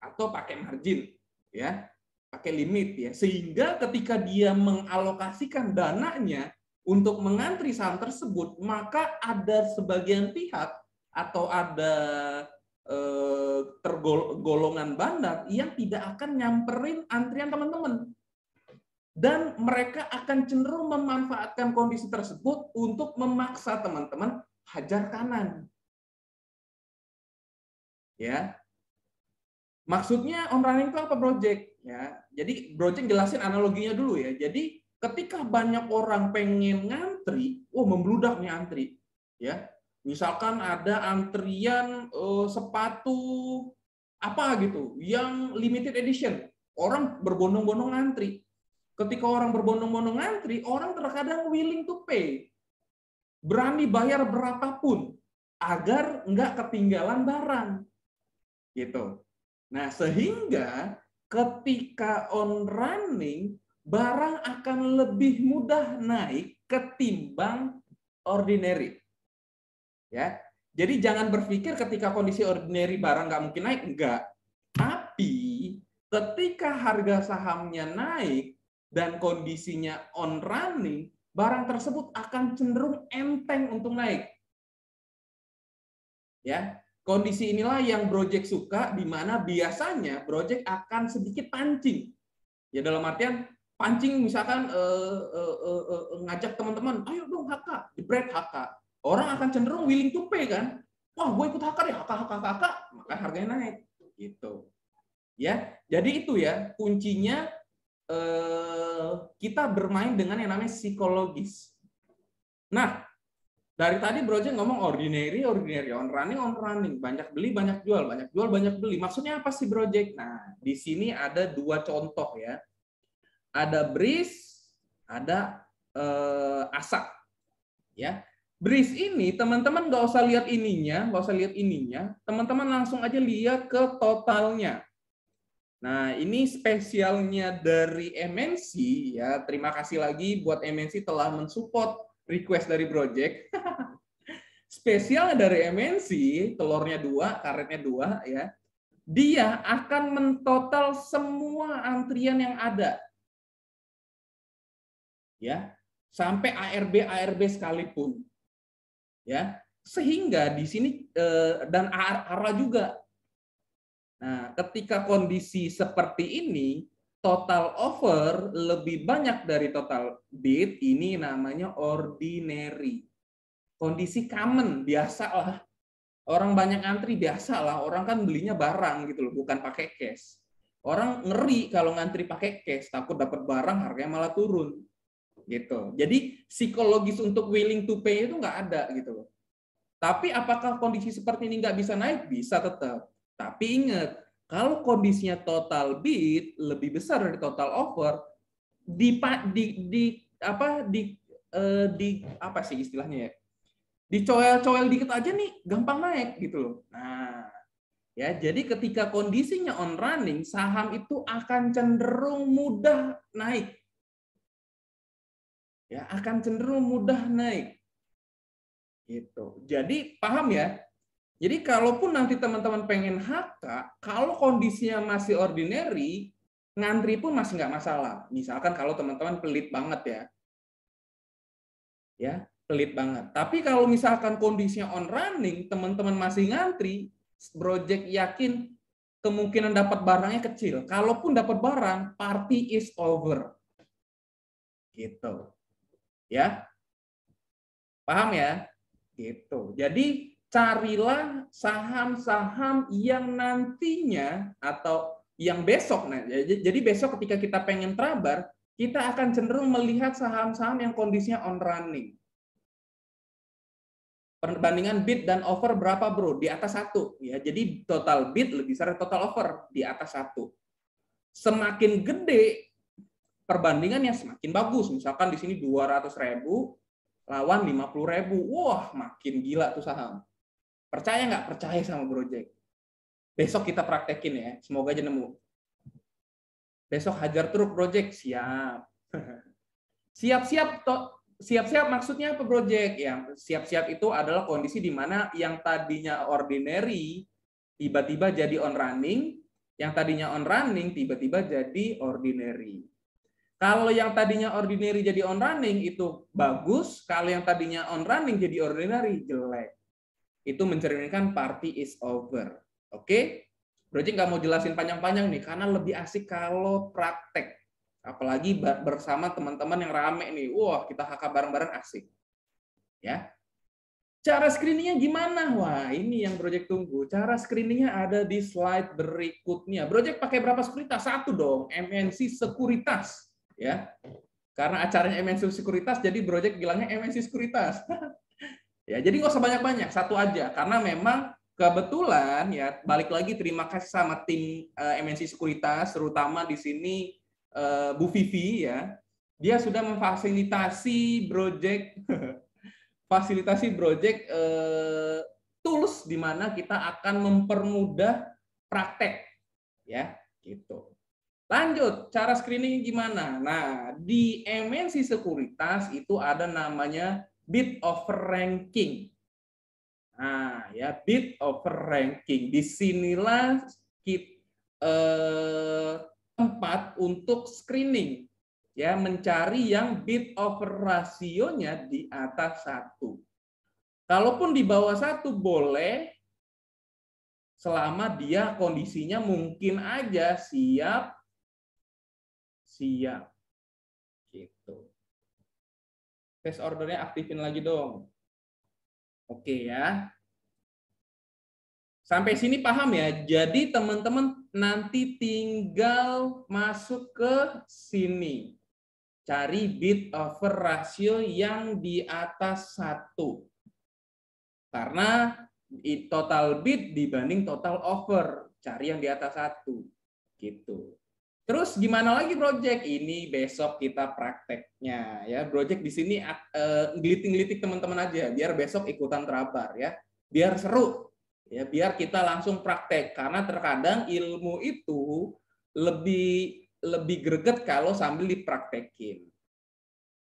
atau pakai margin, ya. Pakai limit ya. Sehingga ketika dia mengalokasikan dananya untuk mengantri saham tersebut, maka ada sebagian pihak atau ada golongan bandar yang tidak akan nyamperin antrian teman-teman. Dan mereka akan cenderung memanfaatkan kondisi tersebut untuk memaksa teman-teman hajar kanan. Ya. Maksudnya on running itu apa project? Ya. Jadi project jelasin analoginya dulu ya. Jadi ketika banyak orang pengen ngantri, membludak nih antri, ya. Misalkan ada antrian sepatu apa gitu, yang limited edition, orang berbondong-bondong ngantri. Ketika orang berbondong-bondong ngantri, orang terkadang willing to pay, berani bayar berapapun agar nggak ketinggalan barang, gitu. Nah, sehingga ketika on running, barang akan lebih mudah naik ketimbang ordinary. Ya, jadi jangan berpikir ketika kondisi ordinary barang nggak mungkin naik, enggak. Tapi ketika harga sahamnya naik dan kondisinya on running, barang tersebut akan cenderung enteng untuk naik. Ya, kondisi inilah yang Project suka, di mana biasanya Project akan sedikit pancing. Ya, dalam artian pancing misalkan ngajak teman-teman, ayo dong HK, jebret HK. Orang akan cenderung willing to pay kan. Wah, gue ikut HK deh, HK, maka harganya naik. Gitu. Ya, jadi itu ya kuncinya, kita bermain dengan yang namanya psikologis. Nah, dari tadi Project ngomong ordinary, on running, banyak beli, banyak jual, banyak beli. Maksudnya apa sih Project? Nah, di sini ada 2 contoh ya. Ada BRIS, ada ASA. Ya. BRIS ini teman-teman nggak usah lihat ininya, teman-teman langsung aja lihat ke totalnya. Nah, ini spesialnya dari MNC ya. Terima kasih lagi buat MNC telah mensupport request dari Project. Spesialnya dari MNC, telurnya 2, karetnya 2 ya. Dia akan mentotal semua antrian yang ada. Ya, sampai ARB sekalipun. Ya, sehingga di sini dan ARA juga. Nah, ketika kondisi seperti ini, total offer lebih banyak dari total bid, ini namanya ordinary. Kondisi common, biasa lah. Orang banyak antri, biasa lah. Orang kan belinya barang gitu loh, bukan pakai cash. Orang ngeri kalau ngantri pakai cash, takut dapat barang harganya malah turun. Gitu. Jadi psikologis untuk willing to pay itu nggak ada gitu loh. Tapi apakah kondisi seperti ini nggak bisa naik? Bisa tetap. Tapi ingat, kalau kondisinya total bid lebih besar dari total offer, di apa sih istilahnya ya? Dicoel-coel dikit aja nih gampang naik gitu loh. Nah, ya jadi ketika kondisinya on running, saham itu akan cenderung mudah naik. Ya, akan cenderung mudah naik. Gitu. Jadi paham ya? Jadi kalaupun nanti teman-teman pengen HK, kalau kondisinya masih ordinary, ngantri pun masih nggak masalah. Misalkan kalau teman-teman pelit banget ya. Ya, pelit banget. Tapi kalau misalkan kondisinya on running, teman-teman masih ngantri, Project yakin kemungkinan dapat barangnya kecil. Kalaupun dapat barang, party is over. Gitu. Ya. Paham ya? Gitu. Jadi carilah saham-saham yang nantinya atau yang besok. Nah, jadi besok ketika kita pengen trabar, kita akan cenderung melihat saham-saham yang kondisinya on running. Perbandingan bid dan offer berapa bro? Di atas 1. Ya, jadi total bid lebih besar dari total offer, di atas 1. Semakin gede perbandingannya semakin bagus. Misalkan di sini 200.000 lawan 50.000. Wah, makin gila tuh saham. Percaya nggak? Percaya sama Project. Besok kita praktekin ya. Semoga aja nemu. Besok hajar truk Project. Siap. Siap-siap siap-siap maksudnya apa Project? Ya, siap-siap itu adalah kondisi di mana yang tadinya ordinary tiba-tiba jadi on running, yang tadinya on running tiba-tiba jadi ordinary. Kalau yang tadinya ordinary jadi on running itu bagus, kalau yang tadinya on running jadi ordinary jelek. Itu mencerminkan party is over. Oke? Project nggak mau jelasin panjang-panjang nih, karena lebih asik kalau praktek. Apalagi bersama teman-teman yang rame nih. Wah, kita HK bareng-bareng asik. Ya. Cara screeningnya gimana? Wah, ini yang Project tunggu. Cara screeningnya ada di slide berikutnya. Project pakai berapa sekuritas? 1 dong, MNC Sekuritas. Ya. Karena acaranya MNC Sekuritas, jadi Project bilangnya MNC Sekuritas. Ya, jadi nggak usah banyak-banyak, 1 aja. Karena memang kebetulan ya, balik lagi terima kasih sama tim MNC Sekuritas, terutama di sini Bu Vivi ya, dia sudah memfasilitasi project tools di mana kita akan mempermudah praktek ya gitu. Lanjut, cara screening gimana? Nah, di MNC Sekuritas itu ada namanya bid offer ranking. Nah, ya bid offer ranking. Disinilah tempat untuk screening, ya mencari yang bid offer rasionya di atas 1. Kalaupun di bawah 1 boleh, selama dia kondisinya mungkin aja siap gitu. Test ordernya aktifin lagi dong. Oke ya. Sampai sini paham ya? Jadi teman-teman nanti tinggal masuk ke sini. Cari bid offer rasio yang di atas 1. Karena total bid dibanding total offer. Cari yang di atas 1. Gitu. Terus gimana lagi Project? Ini besok kita prakteknya ya. Project di sini gelitik-gelitik teman-teman aja biar besok ikutan terabar ya. Biar seru. Ya, biar kita langsung praktek karena terkadang ilmu itu lebih greget kalau sambil dipraktekin.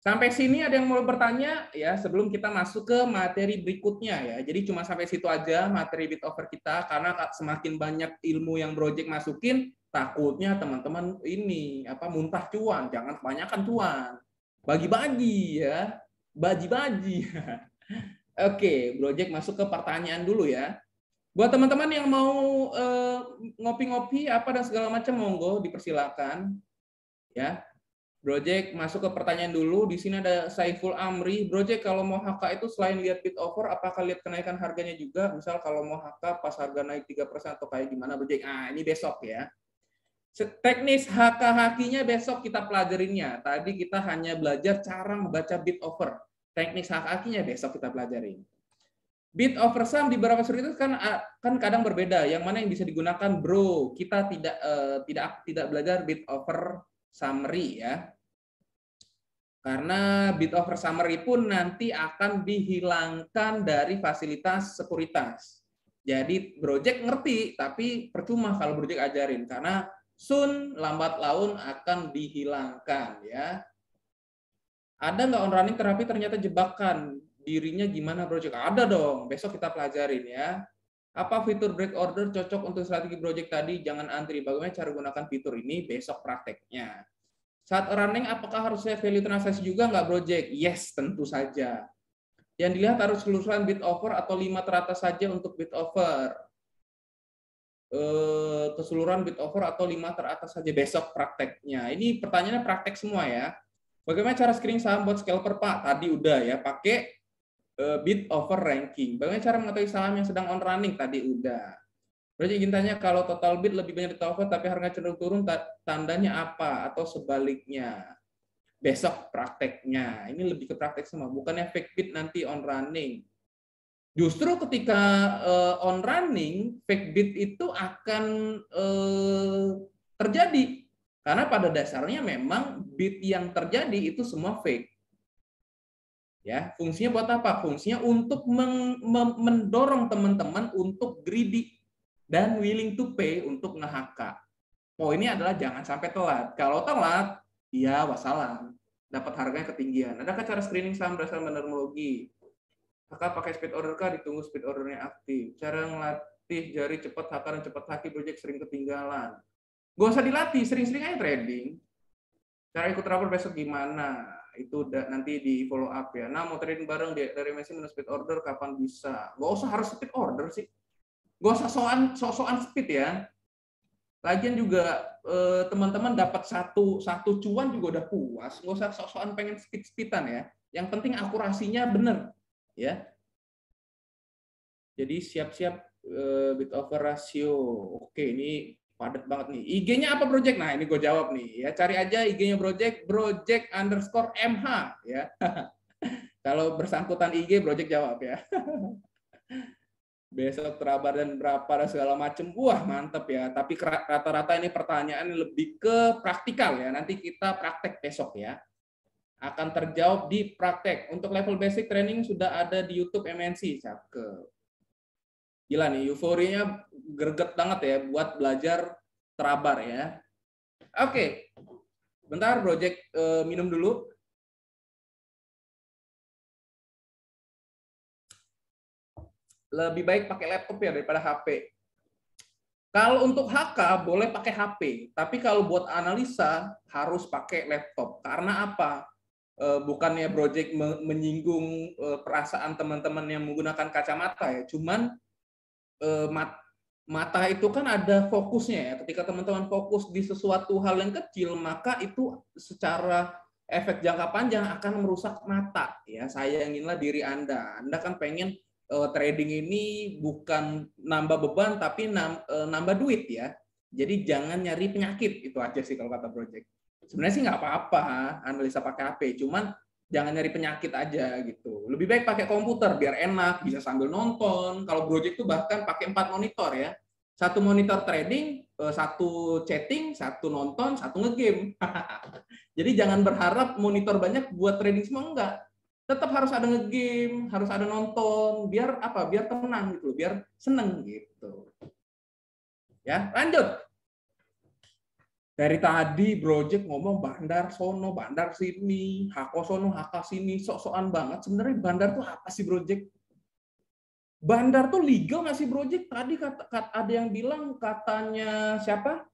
Sampai sini ada yang mau bertanya ya sebelum kita masuk ke materi berikutnya ya. Jadi cuma sampai situ aja materi bid offer kita karena semakin banyak ilmu yang Project masukin takutnya teman-teman ini muntah cuan, jangan kebanyakan cuan. Bagi-bagi ya. Baji-baji. Oke, Project masuk ke pertanyaan dulu ya. Buat teman-teman yang mau ngopi-ngopi apa dan segala macam monggo dipersilakan. Ya. Project masuk ke pertanyaan dulu. Di sini ada Saiful Amri. Project kalau mau HK itu selain lihat bid offer apakah lihat kenaikan harganya juga? Misal kalau mau HK pas harga naik 3% atau kayak gimana Project? Ini besok ya. Teknis HK-HK-nya besok kita pelajarinya. Tadi kita hanya belajar cara membaca bid offer. Teknis HK-HK-nya besok kita pelajarin. Bid offer sum di beberapa sekuritas kan kadang berbeda. Yang mana yang bisa digunakan, bro? Kita tidak belajar bid offer summary ya. Karena bid offer summary pun nanti akan dihilangkan dari fasilitas sekuritas. Jadi Project ngerti, tapi percuma kalau Project ajarin karena soon lambat laun akan dihilangkan ya. Ada nggak on running terapi ternyata jebakan? Dirinya gimana Project? Ada dong, besok kita pelajarin ya. Apa fitur break order cocok untuk strategi Project tadi? Jangan antri. Bagaimana cara gunakan fitur ini? Besok prakteknya. Saat running, apakah harus saya value transaksi juga nggak Project? Yes, tentu saja. Yang dilihat harus keseluruhan bid offer atau 5 teratas saja untuk bid offer. Keseluruhan bid offer atau 5 teratas saja besok prakteknya. Ini pertanyaannya praktek semua ya. Bagaimana cara screening saham buat scalper Pak? Tadi udah ya, pakai bid offer ranking. Bagaimana cara mengetahui saham yang sedang on running? Tadi udah. Berarti izin tanya kalau total bid lebih banyak di offer tapi harga cenderung turun, tandanya apa? Atau sebaliknya? Besok prakteknya. Ini lebih ke praktek semua. Bukannya fake bid nanti on running. Justru ketika on running, fake bit itu akan terjadi. Karena pada dasarnya memang bit yang terjadi itu semua fake. Ya, fungsinya buat apa? Fungsinya untuk mendorong teman-teman untuk greedy dan willing to pay untuk nge-HK. Poinnya adalah jangan sampai telat. Kalau telat, ya wassalam. Dapat harganya ketinggian. Adakah cara screening saham berdasarkan bandarmologi? Kakak pakai speed order kah? Ditunggu speed ordernya aktif. Cara ngelatih jari cepat HK dan cepat haki project sering ketinggalan. Gak usah dilatih, sering-sering aja trading. Cara ikut rapor besok gimana? Itu nanti di follow up ya. Nah, mau trading bareng dari MSI minus speed order kapan bisa? Gak usah harus speed order sih. Gak usah sosokan speed ya. Lagian juga teman-teman dapat satu cuan juga udah puas. Gak usah sosokan pengen speed-speedan ya. Yang penting akurasinya bener ya. Jadi siap-siap bit over ratio. Oke, ini padat banget nih. IG-nya apa Project? Nah, ini gue jawab nih ya. Cari aja IG-nya Project_MH ya. Kalau bersangkutan IG Project jawab ya. Besok terabar dan berapa dan segala macam. Wah, mantep ya. Tapi rata-rata ini pertanyaan lebih ke praktikal ya. Nanti kita praktek besok ya. Akan terjawab di praktek. Untuk level basic training sudah ada di YouTube MNC. Cakep. Gila nih, euforianya greget banget ya buat belajar terabar ya. Oke, bentar Project minum dulu. Lebih baik pakai laptop ya daripada HP. Kalau untuk HK boleh pakai HP, tapi kalau buat analisa harus pakai laptop. Karena apa? Bukannya Project menyinggung perasaan teman-teman yang menggunakan kacamata ya, cuman mata itu kan ada fokusnya ya. Ketika teman-teman fokus di sesuatu hal yang kecil, maka itu secara efek jangka panjang akan merusak mata ya. Sayanginlah diri Anda. Anda kan pengen trading ini bukan nambah beban tapi nambah duit ya. Jadi jangan nyari penyakit, itu aja sih kalau kata Project. Sebenarnya sih nggak apa-apa analisa pakai HP, cuman jangan nyari penyakit aja gitu. Lebih baik pakai komputer biar enak, bisa sambil nonton. Kalau Project tuh bahkan pakai 4 monitor ya. Satu monitor trading, satu chatting, satu nonton, satu ngegame. Jadi jangan berharap monitor banyak buat trading semua, enggak. Tetap harus ada ngegame, harus ada nonton, biar apa? Biar tenang gitu, biar seneng gitu. Ya, lanjut. Dari tadi Project ngomong bandar sono, bandar sini, hako sono, haka sini, sok-sokan banget. Sebenarnya bandar tuh apa sih Project? Bandar tuh legal nggak sih Project? Tadi ada yang bilang katanya siapa?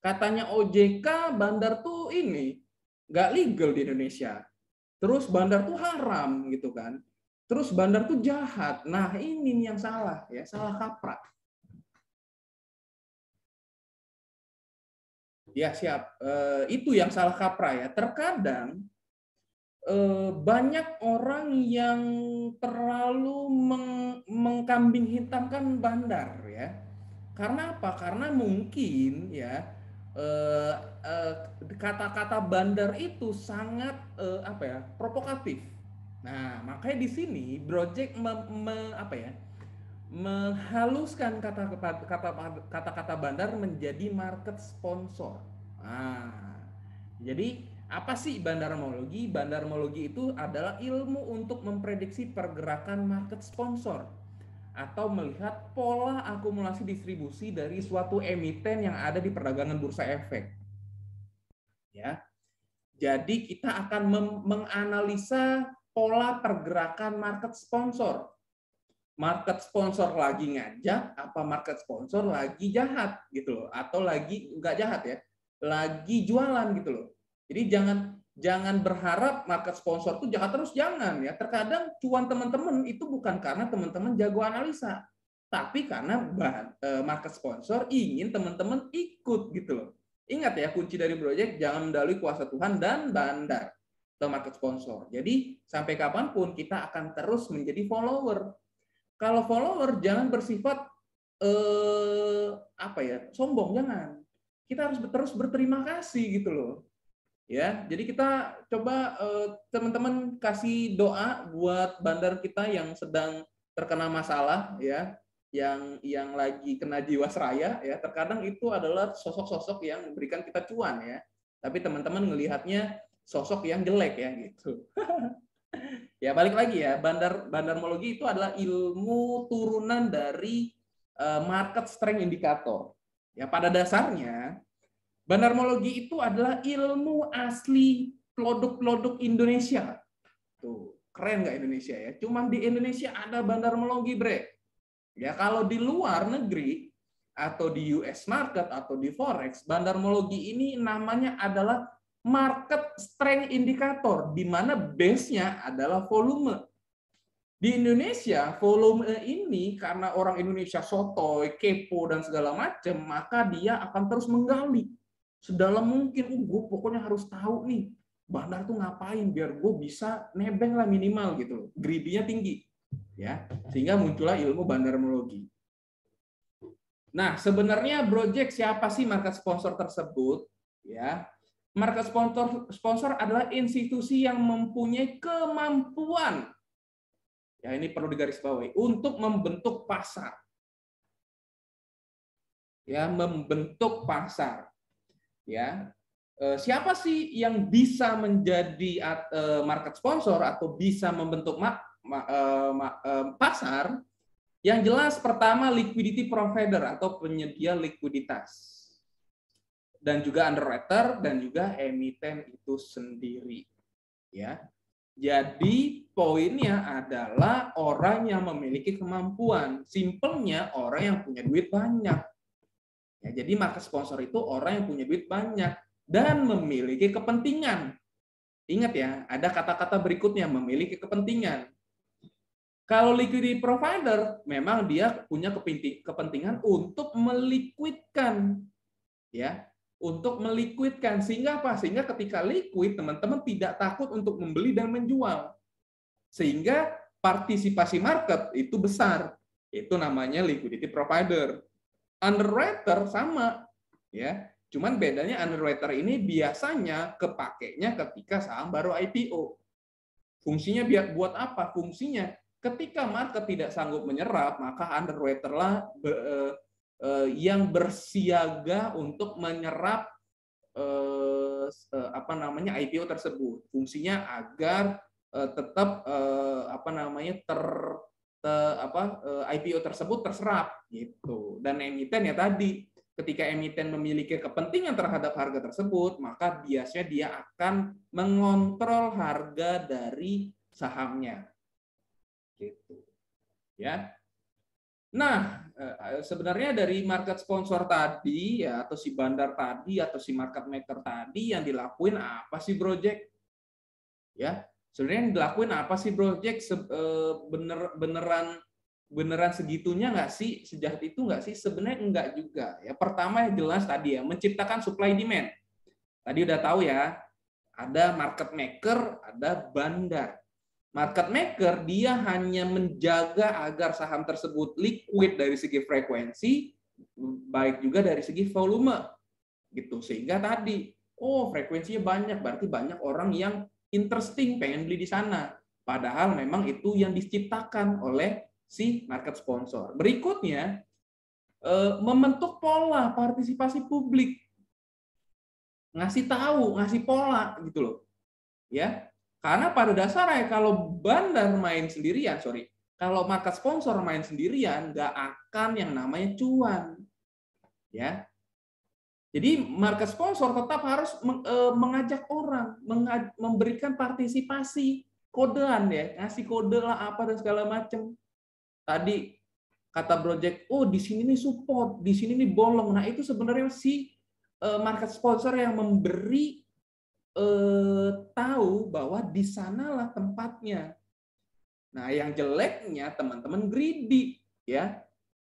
Katanya OJK bandar tuh ini nggak legal di Indonesia. Terus bandar tuh haram gitu kan. Terus bandar tuh jahat. Nah ini yang salah ya, salah kaprah. Ya siap. Itu yang salah kaprah ya. Terkadang banyak orang yang terlalu mengkambing hitamkan bandar ya. Karena apa? Karena mungkin ya kata-kata bandar itu sangat apa ya, provokatif. Nah, makanya di sini Project apa ya, menghaluskan kata-kata bandar menjadi market sponsor. Nah, jadi apa sih bandarmologi? Bandarmologi itu adalah ilmu untuk memprediksi pergerakan market sponsor atau melihat pola akumulasi distribusi dari suatu emiten yang ada di perdagangan bursa efek. Ya. Jadi kita akan menganalisa pola pergerakan market sponsor. Market sponsor lagi ngajak, apa market sponsor lagi jahat gitu loh, atau lagi nggak jahat ya, lagi jualan gitu loh. Jadi jangan berharap market sponsor tuh jahat terus, jangan ya. Terkadang cuan teman-teman itu bukan karena teman-teman jago analisa, tapi karena market sponsor ingin teman-teman ikut gitu loh. Ingat ya, kunci dari Project jangan mendalui kuasa Tuhan dan bandar atau market sponsor. Jadi sampai kapanpun kita akan terus menjadi follower. Kalau follower jangan bersifat apa ya, sombong, jangan. Kita harus terus berterima kasih gitu loh. Ya, jadi kita coba teman-teman kasih doa buat bandar kita yang sedang terkena masalah ya, yang lagi kena jiwasraya ya, terkadang itu adalah sosok-sosok yang memberikan kita cuan ya. Tapi teman-teman ngelihatnya sosok yang jelek ya gitu. Ya balik lagi ya, bandarmologi itu adalah ilmu turunan dari market strength indicator. Ya pada dasarnya bandarmologi itu adalah ilmu asli produk-produk Indonesia. Tuh, keren nggak Indonesia ya? Cuma di Indonesia ada bandarmologi, bre. Ya, kalau di luar negeri atau di US market atau di forex, bandarmologi ini namanya adalah market strength indicator, di mana base-nya adalah volume. Di Indonesia, volume ini karena orang Indonesia sotoy, kepo, dan segala macam, maka dia akan terus menggali sedalam mungkin. Gue pokoknya harus tahu nih, bandar tuh ngapain biar gue bisa nebeng lah minimal gitu loh. Greedy-nya tinggi. Ya, sehingga muncullah ilmu bandarmologi. Nah, sebenarnya Brojek siapa sih market sponsor tersebut? Ya, market sponsor adalah institusi yang mempunyai kemampuan, ya ini perlu digarisbawahi, untuk membentuk pasar. Ya, membentuk pasar. Ya, siapa sih yang bisa menjadi market sponsor atau bisa membentuk pasar? Yang jelas pertama liquidity provider atau penyedia likuiditas. Dan juga underwriter dan juga emiten itu sendiri. Ya. Jadi poinnya adalah orang yang memiliki kemampuan. Simpelnya orang yang punya duit banyak. Ya, jadi market sponsor itu orang yang punya duit banyak dan memiliki kepentingan. Ingat ya, ada kata-kata berikutnya, memiliki kepentingan. Kalau liquidity provider, memang dia punya kepentingan untuk melikuidkan, ya, untuk melikuidkan. Sehingga apa? Sehingga ketika liquid, teman-teman tidak takut untuk membeli dan menjual. Sehingga partisipasi market itu besar. Itu namanya liquidity provider. Underwriter sama, ya. Cuman bedanya underwriter ini biasanya kepakainya ketika saham baru IPO. Fungsinya buat apa? Fungsinya ketika market tidak sanggup menyerap, maka underwriter lah yang bersiaga untuk menyerap IPO tersebut. Fungsinya agar tetap IPO tersebut terserap gitu. Dan emiten ya tadi, ketika emiten memiliki kepentingan terhadap harga tersebut, maka biasanya dia akan mengontrol harga dari sahamnya. Gitu. Ya. Nah, sebenarnya dari market sponsor tadi ya, atau si bandar tadi atau si market maker tadi, yang dilakuin apa sih Brojek? Ya, sebenarnya yang dilakuin apa sih Brojek? Beneran segitunya nggak sih? Sejahat itu nggak sih? Sebenarnya enggak juga. Ya, pertama yang jelas tadi ya, menciptakan supply demand. Tadi udah tahu ya, ada market maker, ada bandar. Market maker dia hanya menjaga agar saham tersebut liquid dari segi frekuensi, baik juga dari segi volume, gitu. Sehingga tadi, frekuensinya banyak, berarti banyak orang yang interesting pengen beli di sana. Padahal memang itu yang diciptakan oleh si market sponsor. Berikutnya, membentuk pola partisipasi publik, ngasih tahu, ngasih pola gitu loh, ya. Karena pada dasarnya kalau bandar main sendirian, kalau market sponsor main sendirian, nggak akan yang namanya cuan, ya. Jadi market sponsor tetap harus mengajak orang, memberikan partisipasi, kodean ya, ngasih kode lah apa dan segala macam. Tadi kata Brojek, di sini nih support, di sini nih bolong. Nah itu sebenarnya si market sponsor yang memberi tahu bahwa di sanalah tempatnya. Nah, yang jeleknya teman-teman greedy, ya.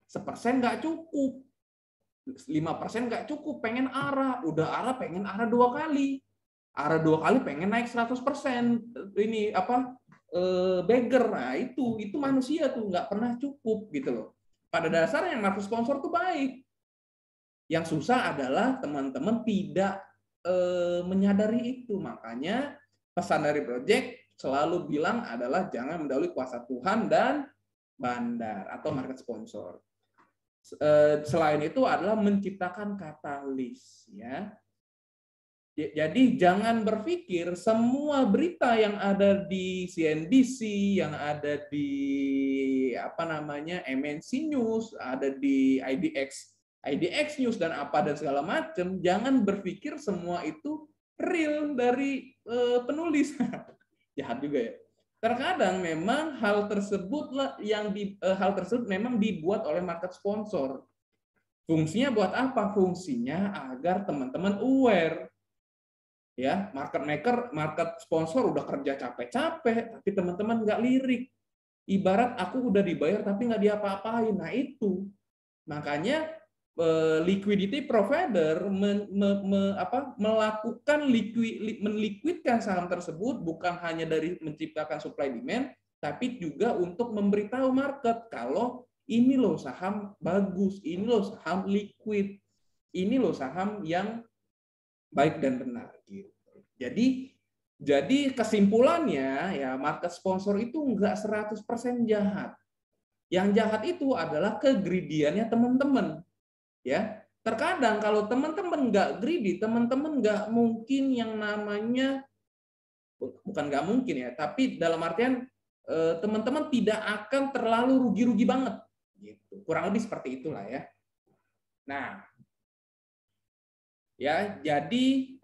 1% nggak cukup, 5% nggak cukup, pengen arah, udah arah pengen arah 2 kali, arah 2 kali pengen naik 100%, ini beggar. Nah, itu manusia tuh nggak pernah cukup gitu loh. Pada dasarnya market sponsor tuh baik. Yang susah adalah teman-teman tidak menyadari itu. Makanya pesan dari Brojek selalu bilang adalah jangan mendahului kuasa Tuhan dan bandar atau market sponsor. Selain itu adalah menciptakan katalis, ya. Jadi jangan berpikir semua berita yang ada di CNBC, yang ada di MNC News, ada di IDX News dan segala macam, jangan berpikir semua itu real dari penulis. Jahat juga ya. Terkadang memang hal tersebut memang dibuat oleh market sponsor. Fungsinya buat apa? Fungsinya agar teman-teman aware. Ya, market sponsor udah kerja capek-capek, tapi teman-teman nggak lirik. Ibarat aku udah dibayar tapi nggak diapa-apain. Nah itu, makanya liquidity provider melikuidkan saham tersebut bukan hanya dari menciptakan supply demand, tapi juga untuk memberitahu market kalau ini loh saham bagus, ini loh saham liquid, ini loh saham yang baik dan benar gitu. Jadi kesimpulannya ya, market sponsor itu enggak 100% jahat. Yang jahat itu adalah kegridiannya teman-teman. Ya, terkadang kalau teman-teman enggak greedy, teman-teman enggak mungkin yang namanya, bukan enggak mungkin ya, tapi dalam artian teman-teman tidak akan terlalu rugi-rugi banget gitu. Kurang lebih seperti itulah ya. Nah, ya, jadi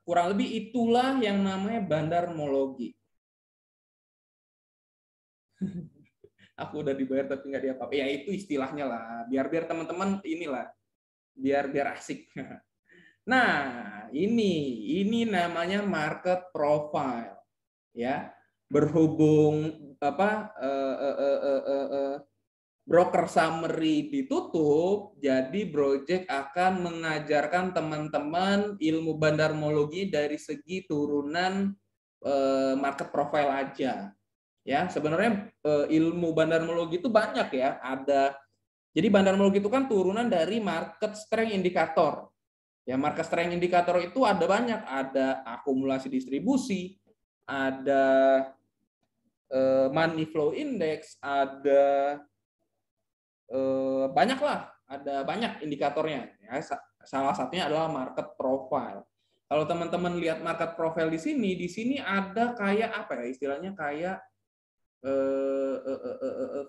kurang lebih itulah yang namanya bandarmologi. Aku udah dibayar tapi nggak diapa-apa. Ya itu istilahnya lah. Biar teman-teman inilah, biar asik. Nah, ini namanya market profile, ya. Berhubung broker summary ditutup, jadi Project akan mengajarkan teman-teman ilmu bandarmologi dari segi turunan market profile aja. Ya, sebenarnya ilmu bandarmologi itu banyak ya. Jadi bandarmologi itu kan turunan dari market strength indicator. Ya, market strength indicator itu ada banyak, ada akumulasi distribusi, ada money flow index, ada banyaklah, ada banyak indikatornya. Ya, salah satunya adalah market profile. Kalau teman-teman lihat market profile di sini ada kayak apa ya istilahnya, kayak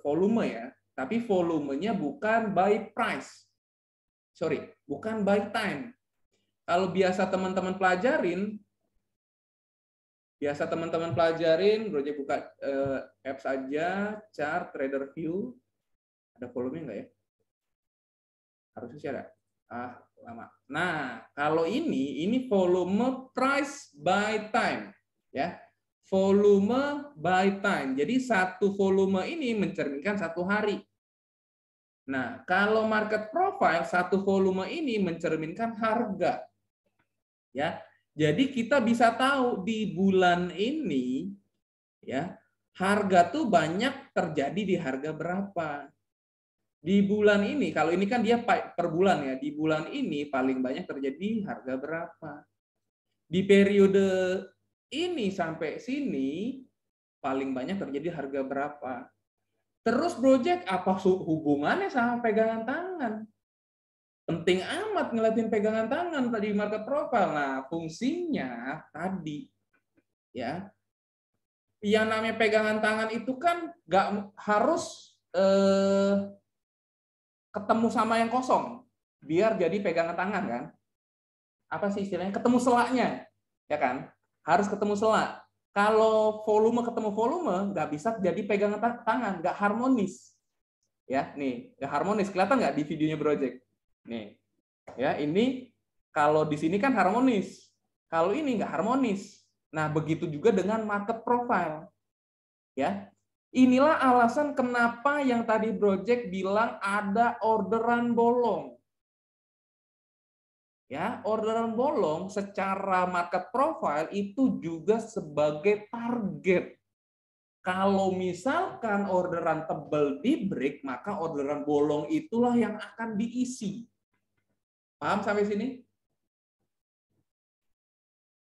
volume ya, tapi volumenya bukan by price, bukan by time. Kalau biasa teman-teman pelajarin, Project buka apps aja, chart, trader view, ada volumenya nggak ya? Harusnya sih ada. Lama. Nah, kalau ini volume price by time, ya. Volume by time. Jadi satu volume ini mencerminkan satu hari. Nah, kalau market profile, satu volume ini mencerminkan harga. Ya. Jadi kita bisa tahu di bulan ini ya, harga tuh banyak terjadi di harga berapa. Di bulan ini, kalau ini kan dia per bulan ya, di bulan ini paling banyak terjadi harga berapa. Di periode ini sampai sini paling banyak terjadi harga berapa. Terus Project apa hubungannya sama pegangan tangan? Penting amat ngeliatin pegangan tangan tadi market profile. Nah, fungsinya tadi ya, yang namanya pegangan tangan itu kan nggak harus ketemu sama yang kosong biar jadi pegangan tangan kan? Apa sih istilahnya? Ketemu selaknya, ya kan? Harus ketemu selak. Kalau volume ketemu volume, nggak bisa jadi pegangan tangan, nggak harmonis. Ya, nih, nggak harmonis. Kelihatan nggak di videonya Project? Nih, ya ini kalau di sini kan harmonis. Kalau ini nggak harmonis. Nah, begitu juga dengan market profile. Ya, inilah alasan kenapa yang tadi Project bilang ada orderan bolong. Ya, orderan bolong secara market profile itu juga sebagai target. Kalau misalkan orderan tebal di break, maka orderan bolong itulah yang akan diisi. Paham sampai sini?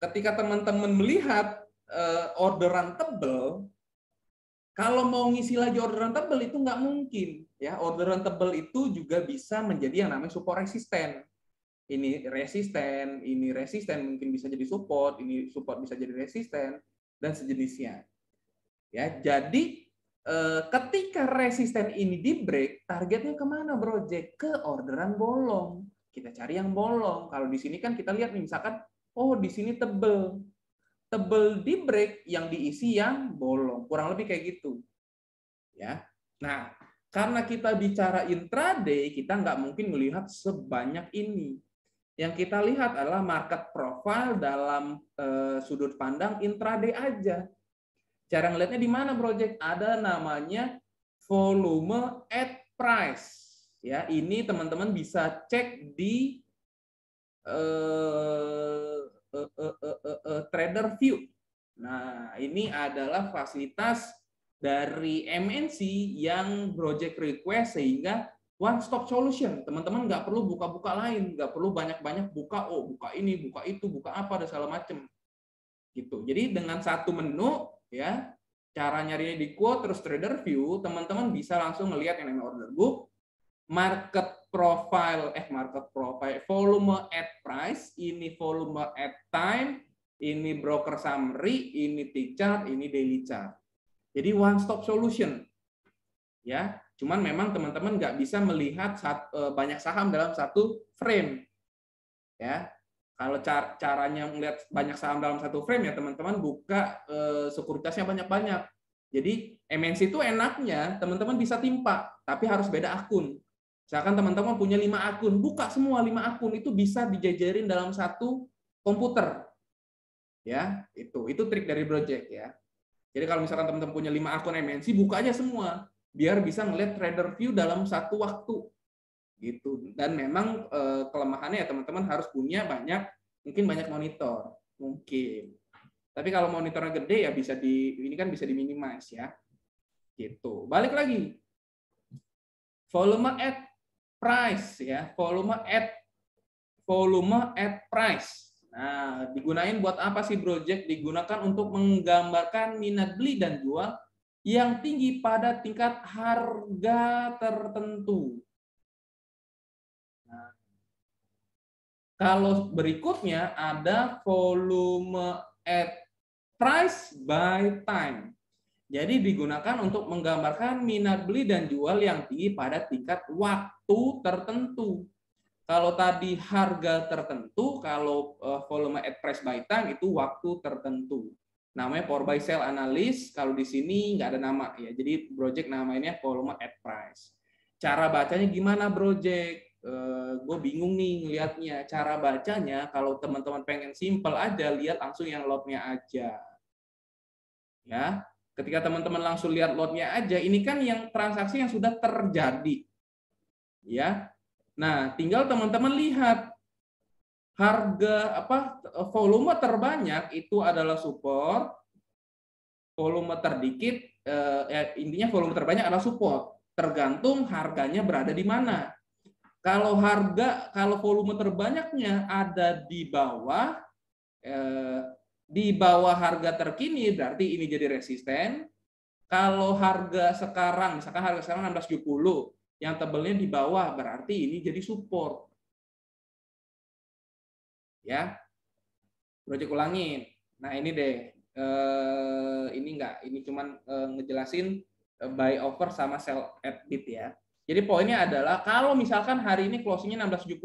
Ketika teman-teman melihat orderan tebal, Kalau mau ngisi lagi orderan tebel itu nggak mungkin. Ya, orderan tebel itu juga bisa menjadi yang namanya support resisten. Ini resisten, mungkin bisa jadi support, ini support bisa jadi resisten, dan sejenisnya. Ya, jadi ketika resisten ini di break, targetnya kemana, Project? Ke orderan bolong. Kita cari yang bolong. Kalau di sini kan kita lihat nih, misalkan, oh di sini tebel di break, yang diisi yang bolong, kurang lebih kayak gitu. Ya, nah karena kita bicara intraday, kita nggak mungkin melihat sebanyak ini. Yang kita lihat adalah market profile dalam sudut pandang intraday aja. Cara ngelihatnya di mana, Project? Ada namanya volume at price. Ya, ini teman-teman bisa cek di Trader View. Nah, ini adalah fasilitas dari MNC yang project request sehingga one stop solution. Teman-teman nggak perlu buka-buka lain, nggak perlu banyak-banyak buka, buka ini, buka itu, buka apa, dan segala macam. Gitu. Jadi dengan satu menu, ya, cara nyarinya di quote terus Trader View, teman-teman bisa langsung melihat yang namanya order book, market profile, volume at price, ini volume at time, ini broker summary, ini tick chart, ini daily chart. Jadi one stop solution. Ya, cuman memang teman-teman nggak bisa melihat banyak saham dalam satu frame. Ya, kalau caranya melihat banyak saham dalam satu frame, ya teman-teman buka sekuritasnya banyak-banyak. Jadi MNC itu enaknya teman-teman bisa timpa, tapi harus beda akun. Misalkan teman-teman punya 5 akun, buka semua 5 akun, itu bisa dijajarin dalam satu komputer. Ya, itu trik dari Project ya. Jadi kalau misalkan teman-teman punya 5 akun MNC, buka aja semua biar bisa ngelihat trader view dalam satu waktu. Gitu. Dan memang kelemahannya ya teman-teman harus punya mungkin banyak monitor, mungkin. Tapi kalau monitornya gede ya ini kan bisa diminimize ya. Gitu. Balik lagi. Volume at price ya, volume at price. Nah, digunain buat apa sih, Project? Digunakan untuk menggambarkan minat beli dan jual yang tinggi pada tingkat harga tertentu. Nah, kalau berikutnya ada volume at price by time. Jadi digunakan untuk menggambarkan minat beli dan jual yang tinggi pada tingkat waktu tertentu. Kalau tadi harga tertentu, kalau volume at price by time itu waktu tertentu. Namanya for buy sell analysis, kalau di sini nggak ada nama ya. Jadi Project namanya volume at price. Cara bacanya gimana, Project? Gue bingung nih ngelihatnya. Cara bacanya kalau teman-teman pengen simple aja, lihat langsung yang lotnya aja. Ya, ketika teman-teman langsung lihat lotnya aja, ini kan yang transaksi yang sudah terjadi. Ya. Nah, tinggal teman-teman lihat harga volume terbanyak itu adalah support, volume terdikit intinya volume terbanyak adalah support. Tergantung harganya berada di mana. Kalau volume terbanyaknya ada di bawah harga terkini, berarti ini jadi resisten. Kalau harga sekarang, misalkan harga sekarang 16.70, yang tebelnya di bawah, berarti ini jadi support. Ya, Project ulangin. Nah ini deh, ini cuman ngejelasin buy over sama sell at bid ya. Jadi poinnya adalah kalau misalkan hari ini closingnya 16.70,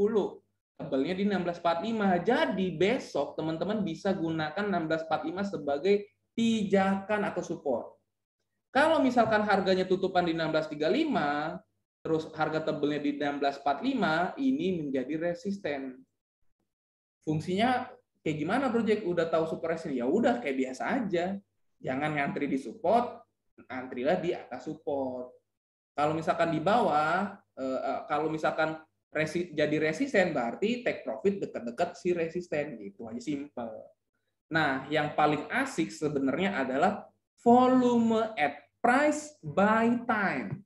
tebelnya di 16.45, jadi besok teman-teman bisa gunakan 16.45 sebagai pijakan atau support. Kalau misalkan harganya tutupan di 16.35, terus harga tebelnya di 16.45, ini menjadi resisten. Fungsinya kayak gimana, Project? Udah tahu support resisten? Ya udah kayak biasa aja. Jangan ngantri di support, antrilah di atas support. Kalau misalkan di bawah, kalau misalkan jadi resisten, berarti take profit dekat-dekat si resisten. Gitu aja, simple. Nah, yang paling asik sebenarnya adalah volume at price by time.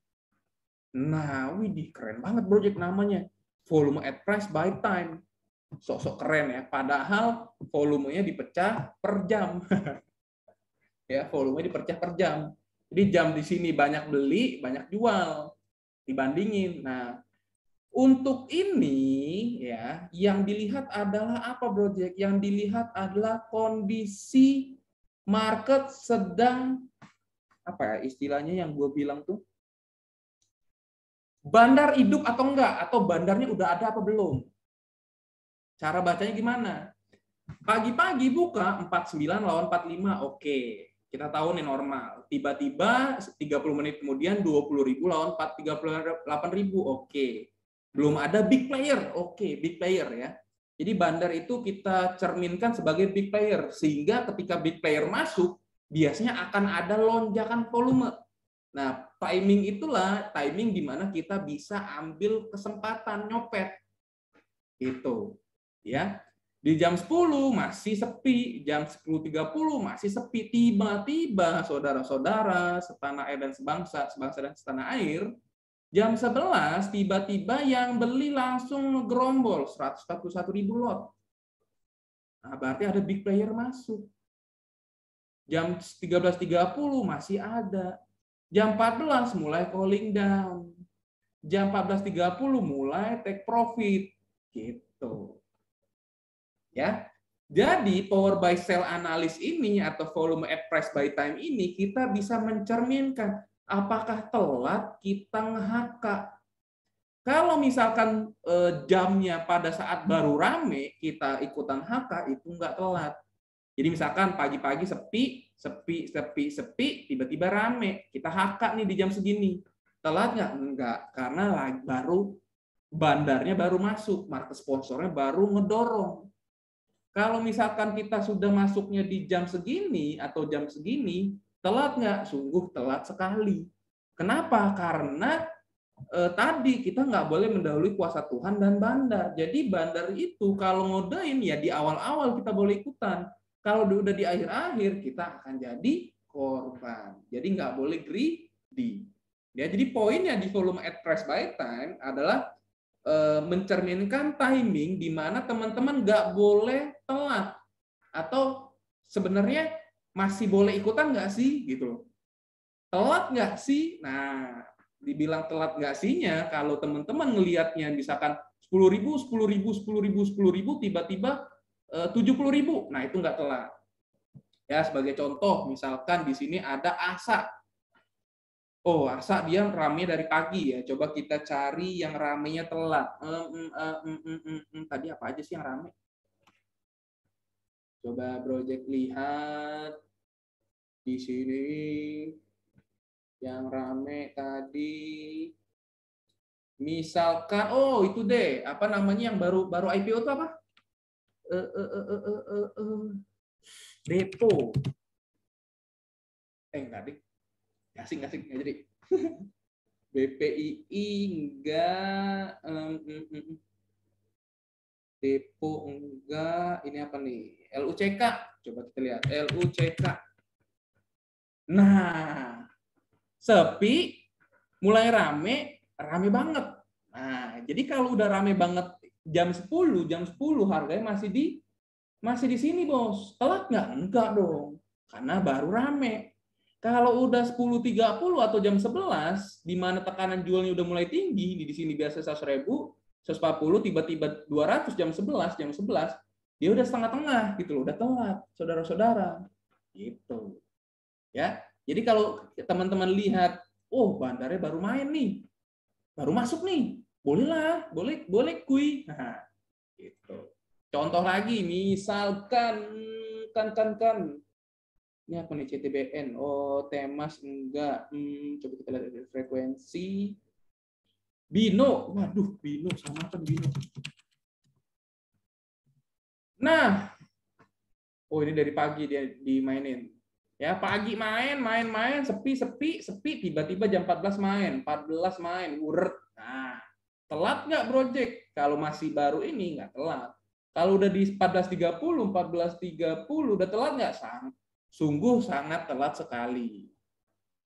Nah, widih, keren banget Project namanya. Volume at price by time. Sok-sok keren ya. Padahal volumenya dipecah per jam. Ya, volumenya dipecah per jam. Jadi jam di sini banyak beli, banyak jual, dibandingin. Nah, untuk ini ya, yang dilihat adalah apa, Project? Yang dilihat adalah kondisi market sedang apa ya istilahnya yang gue bilang tuh, bandar hidup atau enggak, atau bandarnya udah ada apa belum. Cara bacanya gimana? Pagi-pagi buka 49 lawan 45, oke. Kita tahu nih normal. Tiba-tiba 30 menit kemudian 20.000 lawan 38.000, oke. Belum ada big player, oke, big player ya. Jadi bandar itu kita cerminkan sebagai big player, sehingga ketika big player masuk, biasanya akan ada lonjakan volume. Nah, timing itulah timing di mana kita bisa ambil kesempatan nyopet. Gitu. Ya. Di jam 10 masih sepi, jam 10.30 masih sepi. Tiba-tiba saudara-saudara setanah air dan sebangsa dan setanah air, jam 11 tiba-tiba yang beli langsung ngegerombol 141.000 lot. Nah, berarti ada big player masuk. Jam 13.30 masih ada. Jam 14 mulai calling down. Jam 14.30 mulai take profit. Gitu. Ya. Jadi power buy sell analis ini atau volume at price by time ini kita bisa mencerminkan apakah telat kita nge-HK. Kalau misalkan jamnya pada saat baru rame kita ikutan HK, itu nggak telat. Jadi misalkan pagi-pagi sepi, tiba-tiba rame, kita HK nih di jam segini. Telat nggak? Enggak, karena baru bandarnya baru masuk, market sponsornya baru ngedorong. Kalau misalkan kita sudah masuknya di jam segini atau jam segini, telat nggak? Sungguh telat sekali. Kenapa? Karena tadi kita nggak boleh mendahului kuasa Tuhan dan bandar. Jadi bandar itu kalau ngodain ya di awal-awal kita boleh ikutan. Kalau udah di akhir-akhir kita akan jadi korban. Jadi nggak boleh greedy. Ya, jadi poinnya di volume at price by time adalah mencerminkan timing di mana teman-teman nggak boleh telat, atau sebenarnya masih boleh ikutan nggak sih gitu loh. Telat nggak sih? Nah, dibilang telat nggak sihnya kalau teman-teman ngelihatnya misalkan 10.000, 10.000, 10.000, 10.000 tiba-tiba 70.000, nah itu nggak telat. Ya, sebagai contoh misalkan di sini ada ASA. Oh, ASA dia rame dari pagi ya. Coba kita cari yang ramenya telat. Tadi apa aja sih yang rame? Coba Project lihat di sini yang rame tadi. Misalkan, oh itu deh, apa namanya yang baru IPO itu apa? Depo. Enggak deh. Nggak jadi. BPII enggak, Depo enggak, ini apa nih? LUCK, coba kita lihat LUCK. Nah, sepi, mulai rame banget. Nah, jadi kalau udah rame banget jam 10 harganya masih di sini, Bos. Telat nggak? Enggak dong. Karena baru rame. Kalau udah 10.30 atau jam 11, di mana tekanan jualnya udah mulai tinggi, di sini biasa 100.000, 140, tiba-tiba 200 jam 11, dia udah setengah-tengah gitu loh, udah telat, saudara-saudara. Gitu. Ya. Jadi kalau teman-teman lihat, oh bandarnya baru main nih, baru masuk nih, bolehlah, boleh kui. Nah, gitu. Contoh lagi, misalkan ini apa nih, CTBN? Oh, Temas enggak. Coba kita lihat frekuensi. Bino, waduh, Bino sama kan Bino. Nah, oh ini dari pagi dia dimainin. Ya, pagi main, sepi, tiba-tiba jam 14 main, uret. Nah, telat nggak Project? Kalau masih baru ini nggak telat. Kalau udah di 14.30 udah telat nggak? Sungguh sangat telat sekali.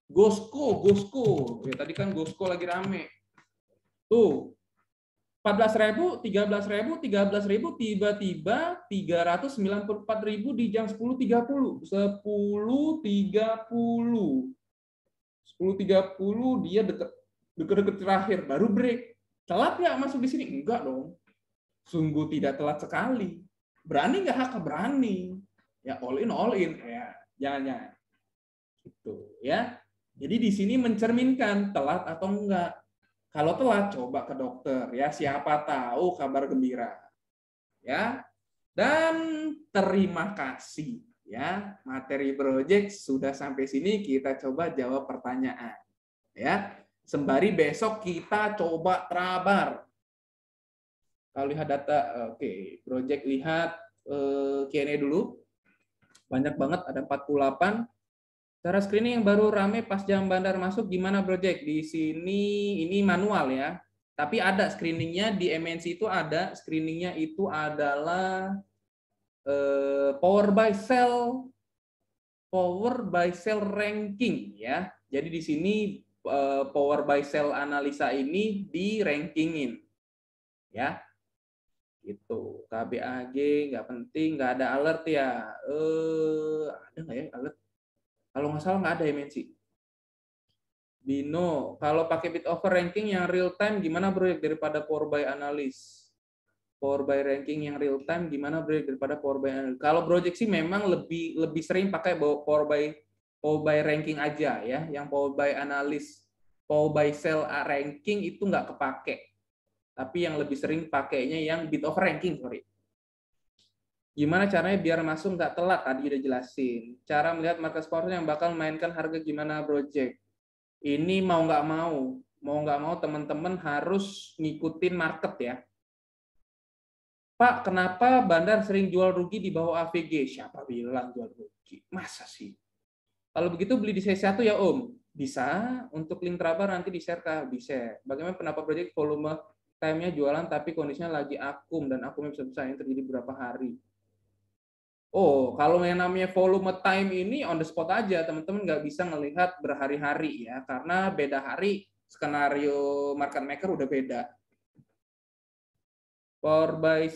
Gosko. Ya, tadi kan Gosko lagi rame. Tuh, 14.000, 13.000, tiba-tiba 394.000 di jam 10.30. 10.30 dia deket terakhir, baru break. Telat nggak masuk di sini? Enggak dong. Sungguh tidak telat sekali. Berani nggak HK? Berani. Ya all in. Ya, jangan. Gitu ya. Jadi di sini mencerminkan telat atau enggak. Kalau telat, coba ke dokter ya. Siapa tahu kabar gembira. Ya. Dan terima kasih ya. Materi project sudah sampai sini, kita coba jawab pertanyaan. Ya. Sembari besok kita coba trabar. Kalau lihat data, oke, project lihat Q&A dulu. Banyak banget, ada 48. Cara screening yang baru rame pas jam bandar masuk gimana project? Di sini ini manual ya. Tapi ada screeningnya di MNC itu ada. Screeningnya itu adalah power by cell ranking ya. Jadi di sini power by cell analisa ini di rankingin ya. Itu KBAG nggak penting, nggak ada alert ya. Ada nggak ya alert? Kalau nggak salah nggak ada MNC. Bino, kalau pakai bit over ranking yang real time gimana bro daripada power by analysis? Power by ranking yang real time gimana bro daripada power by analysis? Kalau project sih memang lebih sering pakai power by ranking aja ya. Yang power by analysis, power by cell ranking itu nggak kepake. Tapi yang lebih sering pakainya yang bit over ranking, sorry. Gimana caranya biar masuk nggak telat? Tadi udah jelasin. Cara melihat market sponsor yang bakal mainkan harga gimana project. Ini mau nggak mau teman-teman harus ngikutin market ya. Pak, kenapa Bandar sering jual rugi di bawah AVG? Siapa bilang jual rugi? Masa sih? Kalau begitu beli di C1 ya Om. Bisa. Untuk link trabar nanti di-share ke bisa. Bagaimana pendapat project volume time-nya jualan tapi kondisinya lagi akum dan akumnya besar-besar yang terjadi beberapa hari. Oh, kalau yang namanya volume time ini on the spot aja, teman-teman nggak bisa ngelihat berhari-hari ya, karena beda hari skenario market maker udah beda. Power by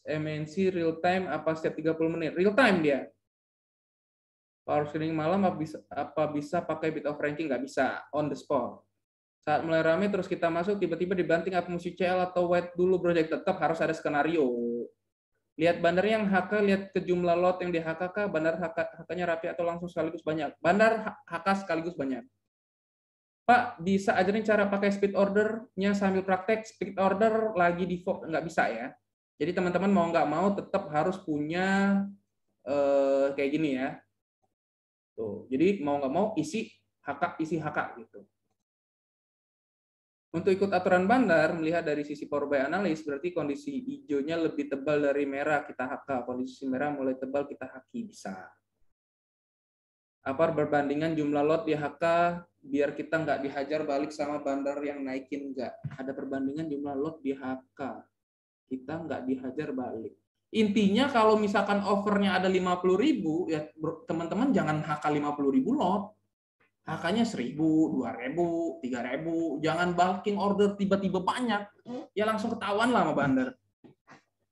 MNC real time apa setiap 30 menit? Real time dia. Power screening malam apa bisa pakai bit of ranking? Nggak bisa, on the spot. Saat mulai rame terus kita masuk tiba-tiba dibanting apa mesti CL atau wait dulu project, tetap harus ada skenario. Lihat bandar yang HK, lihat ke jumlah lot yang di HK, bandar HK-nya rapi atau langsung sekaligus banyak. Bandar HK sekaligus banyak. Pak, bisa ajarin cara pakai speed order-nya sambil praktek. Speed order lagi di nggak bisa ya. Jadi teman-teman mau nggak mau tetap harus punya kayak gini ya. Tuh, jadi mau nggak mau isi HK gitu. Untuk ikut aturan bandar, melihat dari sisi power by analysis, berarti kondisi hijaunya lebih tebal dari merah, kita HK. Kondisi merah mulai tebal, kita haki. Bisa. Apa berbandingan jumlah lot di HK, biar kita nggak dihajar balik sama bandar yang naikin, nggak. Ada perbandingan jumlah lot di HK. Kita nggak dihajar balik. Intinya kalau misalkan offernya ada 50.000, ya teman-teman jangan HK 50.000 lot. HK-nya 1.000, 2.000, 3.000. Jangan bulking order tiba-tiba banyak. Ya langsung ketahuan lah sama bandar.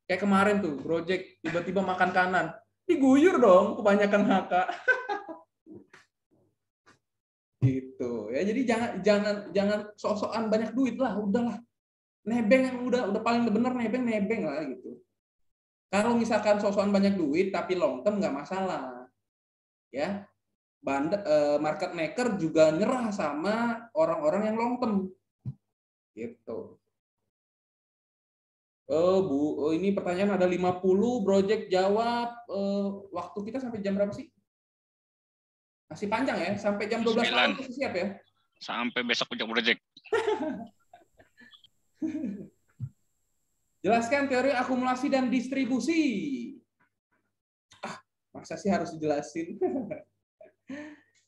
Kayak kemarin tuh, project tiba-tiba makan kanan. Diguyur dong kebanyakan HK. Gitu. Ya jadi jangan sok-sokan banyak duit lah, udahlah. Nebeng yang udah paling bener nebeng lah gitu. Kalau misalkan sok-sokan banyak duit tapi long term nggak masalah. Ya. Market maker juga nyerah sama orang-orang yang long term gitu. Ini pertanyaan ada 50, project jawab. Waktu kita sampai jam berapa sih? Masih panjang ya, sampai jam 12 malam masih siap ya? Sampai besok puncak project. Jelaskan teori akumulasi dan distribusi. Masa sih harus dijelasin?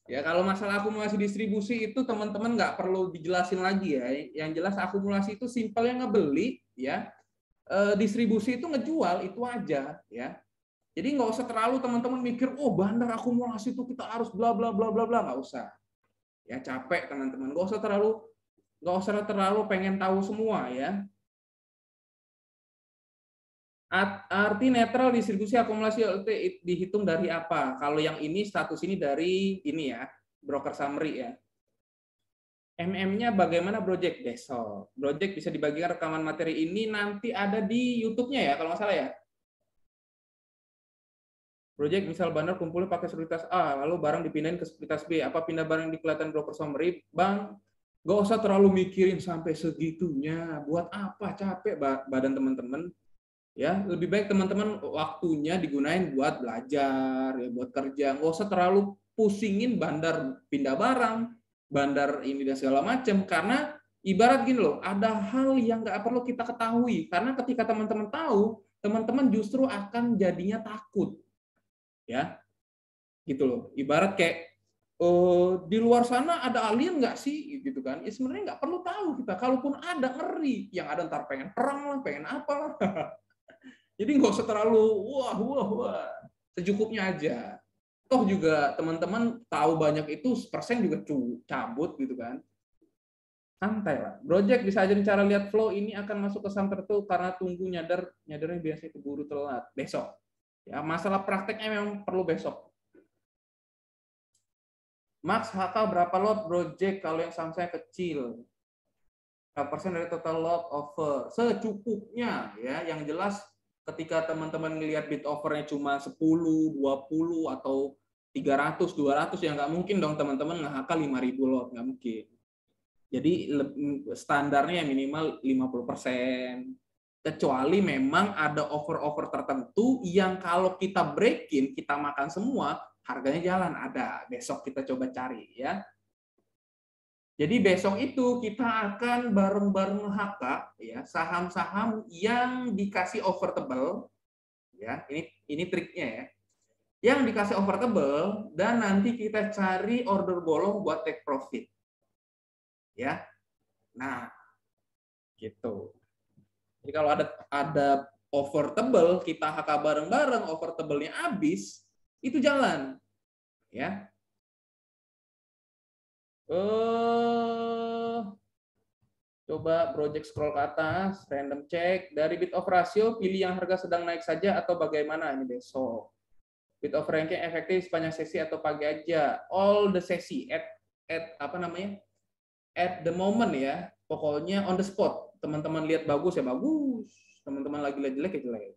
Ya kalau masalah akumulasi distribusi itu teman-teman nggak perlu dijelasin lagi ya. Yang jelas akumulasi itu simpelnya ngebeli ya. Distribusi itu ngejual itu aja ya. Jadi nggak usah terlalu teman-teman mikir oh bandar akumulasi itu kita harus bla bla bla bla bla, nggak usah. Ya capek teman-teman. Nggak usah terlalu pengen tahu semua ya. Arti netral distribusi akumulasi LT dihitung dari apa? Kalau yang ini status ini dari ini ya, broker summary ya. MM-nya bagaimana Project? Besok. Project bisa dibagikan rekaman materi ini nanti ada di YouTube-nya ya, kalau nggak salah ya. Project misal banner kumpulnya pakai sekuritas A, lalu barang dipindahin ke sekuritas B. Apa pindah barang di kelihatan broker summary? Bang, nggak usah terlalu mikirin sampai segitunya. Buat apa? Capek badan teman-teman. Ya, lebih baik teman-teman waktunya digunain buat belajar, ya, buat kerja. Nggak usah terlalu pusingin bandar pindah barang, bandar ini dan segala macam. Karena ibarat gini loh, ada hal yang nggak perlu kita ketahui. Karena ketika teman-teman tahu, teman-teman justru akan jadinya takut. Ya, gitu loh. Ibarat kayak di luar sana ada alien nggak sih, gitu kan? Ya sebenarnya nggak perlu tahu kita. Kalaupun ada, ngeri. Yang ada ntar pengen perang lah, pengen apa lah. Jadi nggak usah terlalu wah, secukupnya aja. Toh juga teman-teman tahu banyak itu persen juga cabut gitu kan. Santai lah. Project bisa ajarin cara lihat flow ini akan masuk ke saham tertentu karena tunggu nyadarnya biasanya keburu telat. Besok. Ya, masalah prakteknya memang perlu besok. Max HK berapa lot project kalau yang saham saya kecil? Berapa persen dari total lot offer? Secukupnya ya, yang jelas ketika teman-teman melihat bid offernya cuma 10, 20 atau 300, 200 ya nggak mungkin dong teman-teman nge-HK 5.000 lot, nggak mungkin. Jadi standarnya minimal 50%. Kecuali memang ada offer-offer tertentu yang kalau kita break-in, kita makan semua, harganya jalan, ada. Besok kita coba cari ya. Jadi besok itu kita akan bareng-bareng HK ya, saham-saham yang dikasih offer tebal ya. Ini triknya ya. Yang dikasih offer tebal dan nanti kita cari order bolong buat take profit. Ya. Nah, gitu. Jadi kalau ada offer tebal, kita HK bareng-bareng, offer tebalnya habis, itu jalan. Ya. Coba project scroll ke atas, random check. Dari bid of ratio, pilih yang harga sedang naik saja atau bagaimana ini besok. Bid of ranking efektif sepanjang sesi atau pagi aja. All the sesi at apa namanya? At the moment ya. Pokoknya on the spot. Teman-teman lihat bagus ya bagus. Teman-teman lagi lihat jelek ya jelek.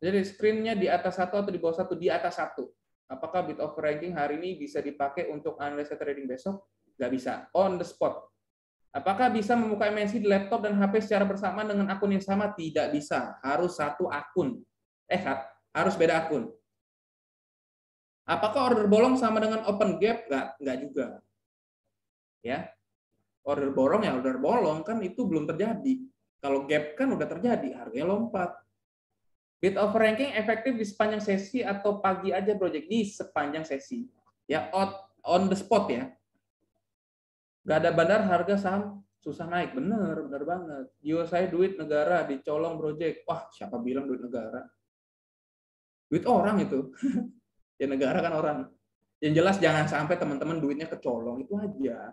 Jadi screen-nya di atas satu atau di bawah satu, di atas satu. Apakah bid of ranking hari ini bisa dipakai untuk analisa trading besok? Nggak bisa. On the spot. Apakah bisa membuka MNC di laptop dan HP secara bersamaan dengan akun yang sama? Tidak bisa. Harus satu akun. Harus beda akun. Apakah order bolong sama dengan open gap? Nggak juga. Ya. Order bolong ya order bolong, kan itu belum terjadi. Kalau gap kan udah terjadi, harganya lompat. Bid offer ranking efektif di sepanjang sesi atau pagi aja project? Di sepanjang sesi. Ya, on the spot ya. Nggak ada bandar, harga saham susah naik. Bener banget. Jiwa saya duit negara dicolong project. Wah, siapa bilang duit negara? Duit orang itu. Ya negara kan orang. Yang jelas jangan sampai teman-teman duitnya kecolong. Itu aja.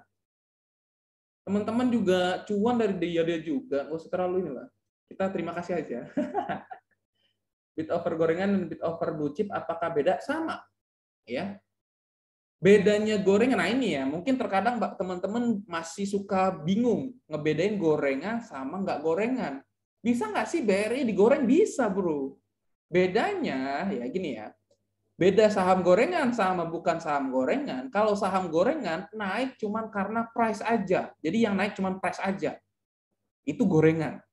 Teman-teman juga cuan dari dia juga. Nggak usah terlalu inilah. Kita terima kasih aja. Bid offer gorengan dan bid offer blue chip apakah beda? Sama. Ya. Bedanya gorengan, nah ini ya, mungkin terkadang teman-teman masih suka bingung ngebedain gorengan sama nggak gorengan. Bisa nggak sih BRI digoreng? Bisa, bro. Bedanya, ya gini ya, beda saham gorengan sama bukan saham gorengan. Kalau saham gorengan, naik cuma karena price aja. Jadi yang naik cuma price aja. Itu gorengan.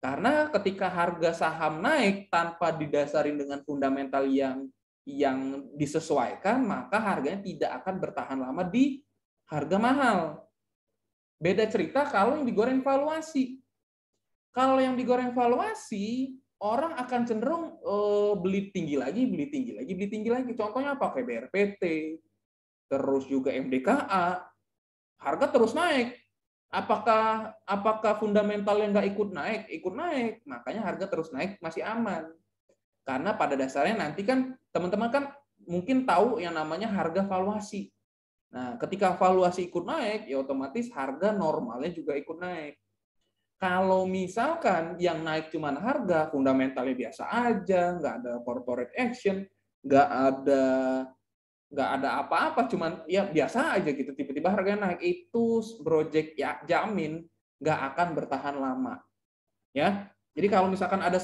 Karena ketika harga saham naik tanpa didasarin dengan fundamental yang disesuaikan, maka harganya tidak akan bertahan lama di harga mahal. Beda cerita kalau yang digoreng valuasi. Kalau yang digoreng valuasi, orang akan cenderung beli tinggi lagi. Contohnya apa? Kayak BRPT, terus juga MDKA, harga terus naik. Apakah fundamentalnya nggak ikut naik? Ikut naik, makanya harga terus naik, masih aman. Karena pada dasarnya nanti kan teman-teman kan mungkin tahu yang namanya harga valuasi. Nah, ketika valuasi ikut naik, ya otomatis harga normalnya juga ikut naik. Kalau misalkan yang naik cuma harga, fundamentalnya biasa aja, nggak ada corporate action, nggak ada nggak ada apa-apa, cuman ya biasa aja gitu, tiba-tiba harganya naik, itu project ya jamin nggak akan bertahan lama, ya. Jadi kalau misalkan ada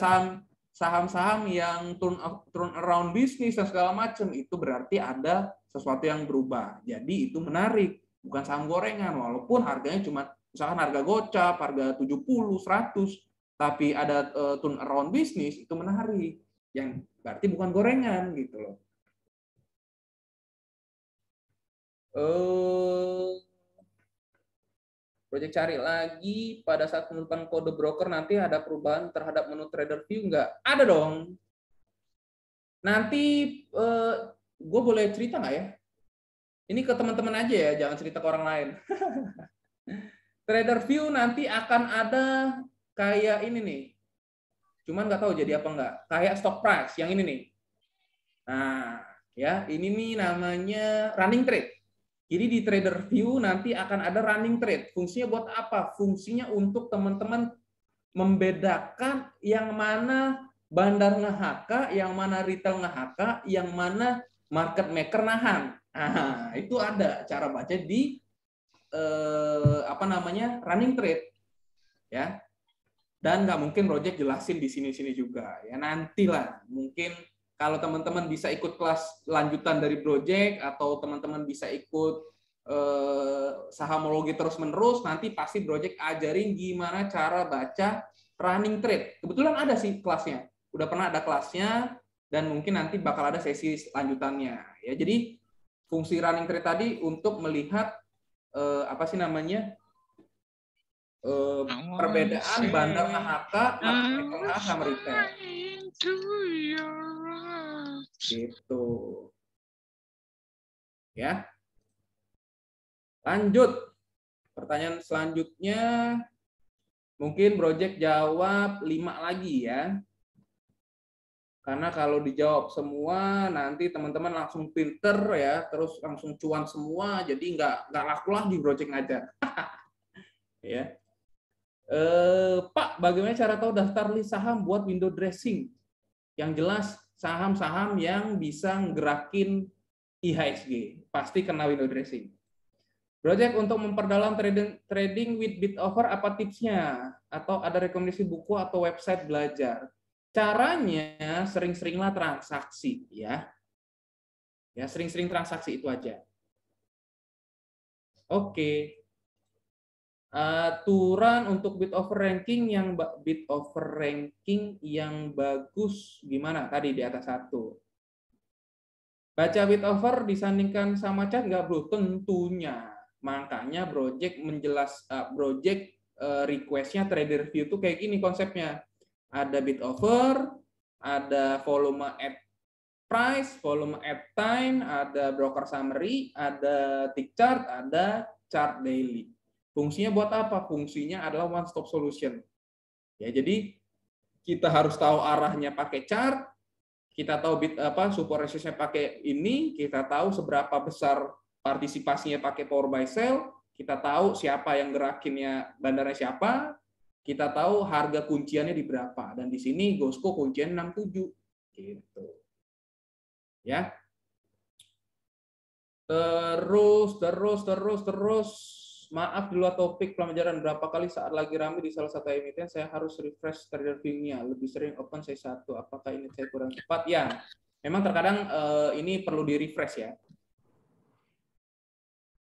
saham-saham yang turn around bisnis dan segala macam, itu berarti ada sesuatu yang berubah. Jadi itu menarik, bukan saham gorengan, walaupun harganya cuma misalkan harga gocap, harga 70, 100, tapi ada turn around bisnis, itu menarik. Yang berarti bukan gorengan gitu loh. Project cari lagi, pada saat penentuan kode broker nanti ada perubahan terhadap menu trader view nggak? Ada dong. Nanti gue boleh cerita nggak ya? Ini ke teman-teman aja ya, jangan cerita ke orang lain. Trader view nanti akan ada kayak ini nih. Cuman nggak tahu jadi apa nggak. Kayak stock price yang ini nih. Nah, ya ini nih namanya running trade. Jadi di trader view nanti akan ada running trade. Fungsinya buat apa? Fungsinya untuk teman-teman membedakan yang mana bandar nge-HK, yang mana retail nge-HK, yang mana market maker nahan. Nah, itu ada cara baca di running trade, ya. Dan nggak mungkin project jelasin di sini-sini juga, ya. Nantilah mungkin kalau teman-teman bisa ikut kelas lanjutan dari project atau teman-teman bisa ikut sahamologi terus-menerus, nanti pasti project ajarin gimana cara baca running trade. Kebetulan ada sih kelasnya, udah pernah ada kelasnya, dan mungkin nanti bakal ada sesi lanjutannya, ya. Jadi fungsi running trade tadi untuk melihat perbedaan bandar HK, market maker sama retail. Gitu. Ya. Lanjut. Pertanyaan selanjutnya mungkin project jawab 5 lagi ya. Karena kalau dijawab semua nanti teman-teman langsung pinter ya, terus langsung cuan semua, jadi nggak laku lagi project ngajar. Ya. Pak, bagaimana cara tahu daftar list saham buat window dressing? Yang jelas saham-saham yang bisa gerakin IHSG, pasti kena window dressing. Project untuk memperdalam trading with bid offer, apa tipsnya? Atau ada rekomendasi buku atau website belajar? Caranya sering-seringlah transaksi, ya. Ya, sering-sering transaksi itu aja. Oke. Aturan untuk bid offer ranking yang bagus gimana? Tadi di atas 1. Baca bid offer disandingkan sama chart nggak, bro? Tentunya. Makanya project request-nya trader view itu kayak gini konsepnya. Ada bid offer, ada volume at price, volume at time, ada broker summary, ada tick chart, ada chart daily. Fungsinya buat apa? Fungsinya adalah one stop solution. Ya, jadi kita harus tahu arahnya pakai chart, kita tahu support resistance-nya pakai ini, kita tahu seberapa besar partisipasinya pakai power buy sell, kita tahu siapa yang gerakinnya, bandarnya siapa, kita tahu harga kunciannya di berapa, dan di sini Gosco kuncian 67 gitu. Ya. Terus maaf di luar topik pelajaran, berapa kali saat lagi ramai di salah satu emiten saya harus refresh trader view-nya, lebih sering open saya 1, apakah ini saya kurang cepat? Ya, memang terkadang ini perlu di refresh ya.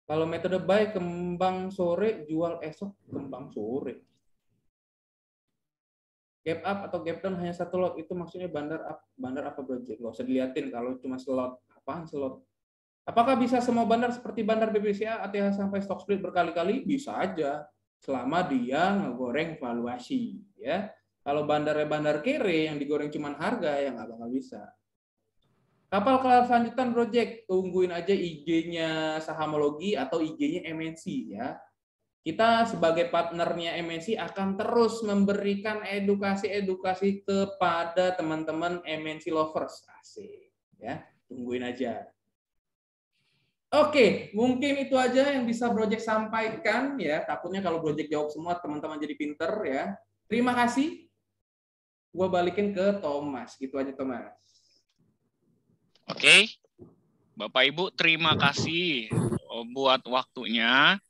Kalau metode buy kembang sore, jual esok kembang sore. Gap up atau gap down hanya 1 lot, itu maksudnya bandar apa project? Nggak usah diliatin kalau cuma slot. Apaan slot? Apakah bisa semua bandar seperti bandar BBCA, ATH sampai stock split berkali-kali? Bisa aja, selama dia ngegoreng valuasi. Ya, kalau bandar kere yang digoreng cuma harga, ya nggak bakal bisa. Kapal kelas lanjutan project, tungguin aja IG-nya Sahamologi atau IG-nya MNC ya. Kita sebagai partnernya MNC akan terus memberikan edukasi kepada teman-teman MNC lovers. Asik ya, tungguin aja. Oke, mungkin itu aja yang bisa project sampaikan ya. Takutnya kalau project jawab semua teman-teman jadi pinter ya. Terima kasih. Gua balikin ke Thomas. Gitu aja Thomas. Oke. Bapak Ibu, terima kasih buat waktunya.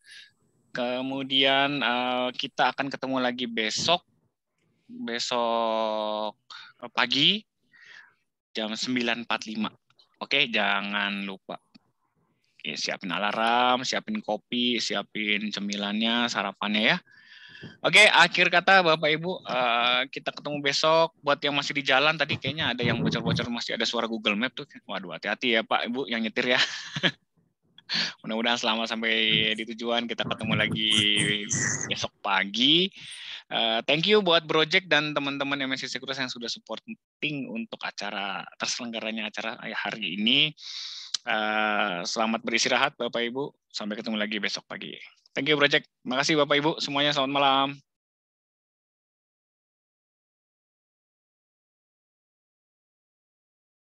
Kemudian kita akan ketemu lagi besok pagi jam 9.45. Oke, jangan lupa. Oke, siapin alarm, siapin kopi, siapin cemilannya, sarapannya ya. Oke, akhir kata Bapak Ibu, kita ketemu besok. Buat yang masih di jalan, tadi kayaknya ada yang bocor-bocor, masih ada suara Google Map tuh. Waduh, hati-hati ya Pak Ibu yang nyetir ya. Mudah-mudahan selamat sampai di tujuan. Kita ketemu lagi besok pagi. Thank you buat Project dan teman-teman MNC Sekuritas yang sudah supporting untuk acara terselenggaranya acara hari ini. Selamat beristirahat Bapak Ibu. Sampai ketemu lagi besok pagi. Thank you Project. Makasih Bapak Ibu semuanya. Selamat malam.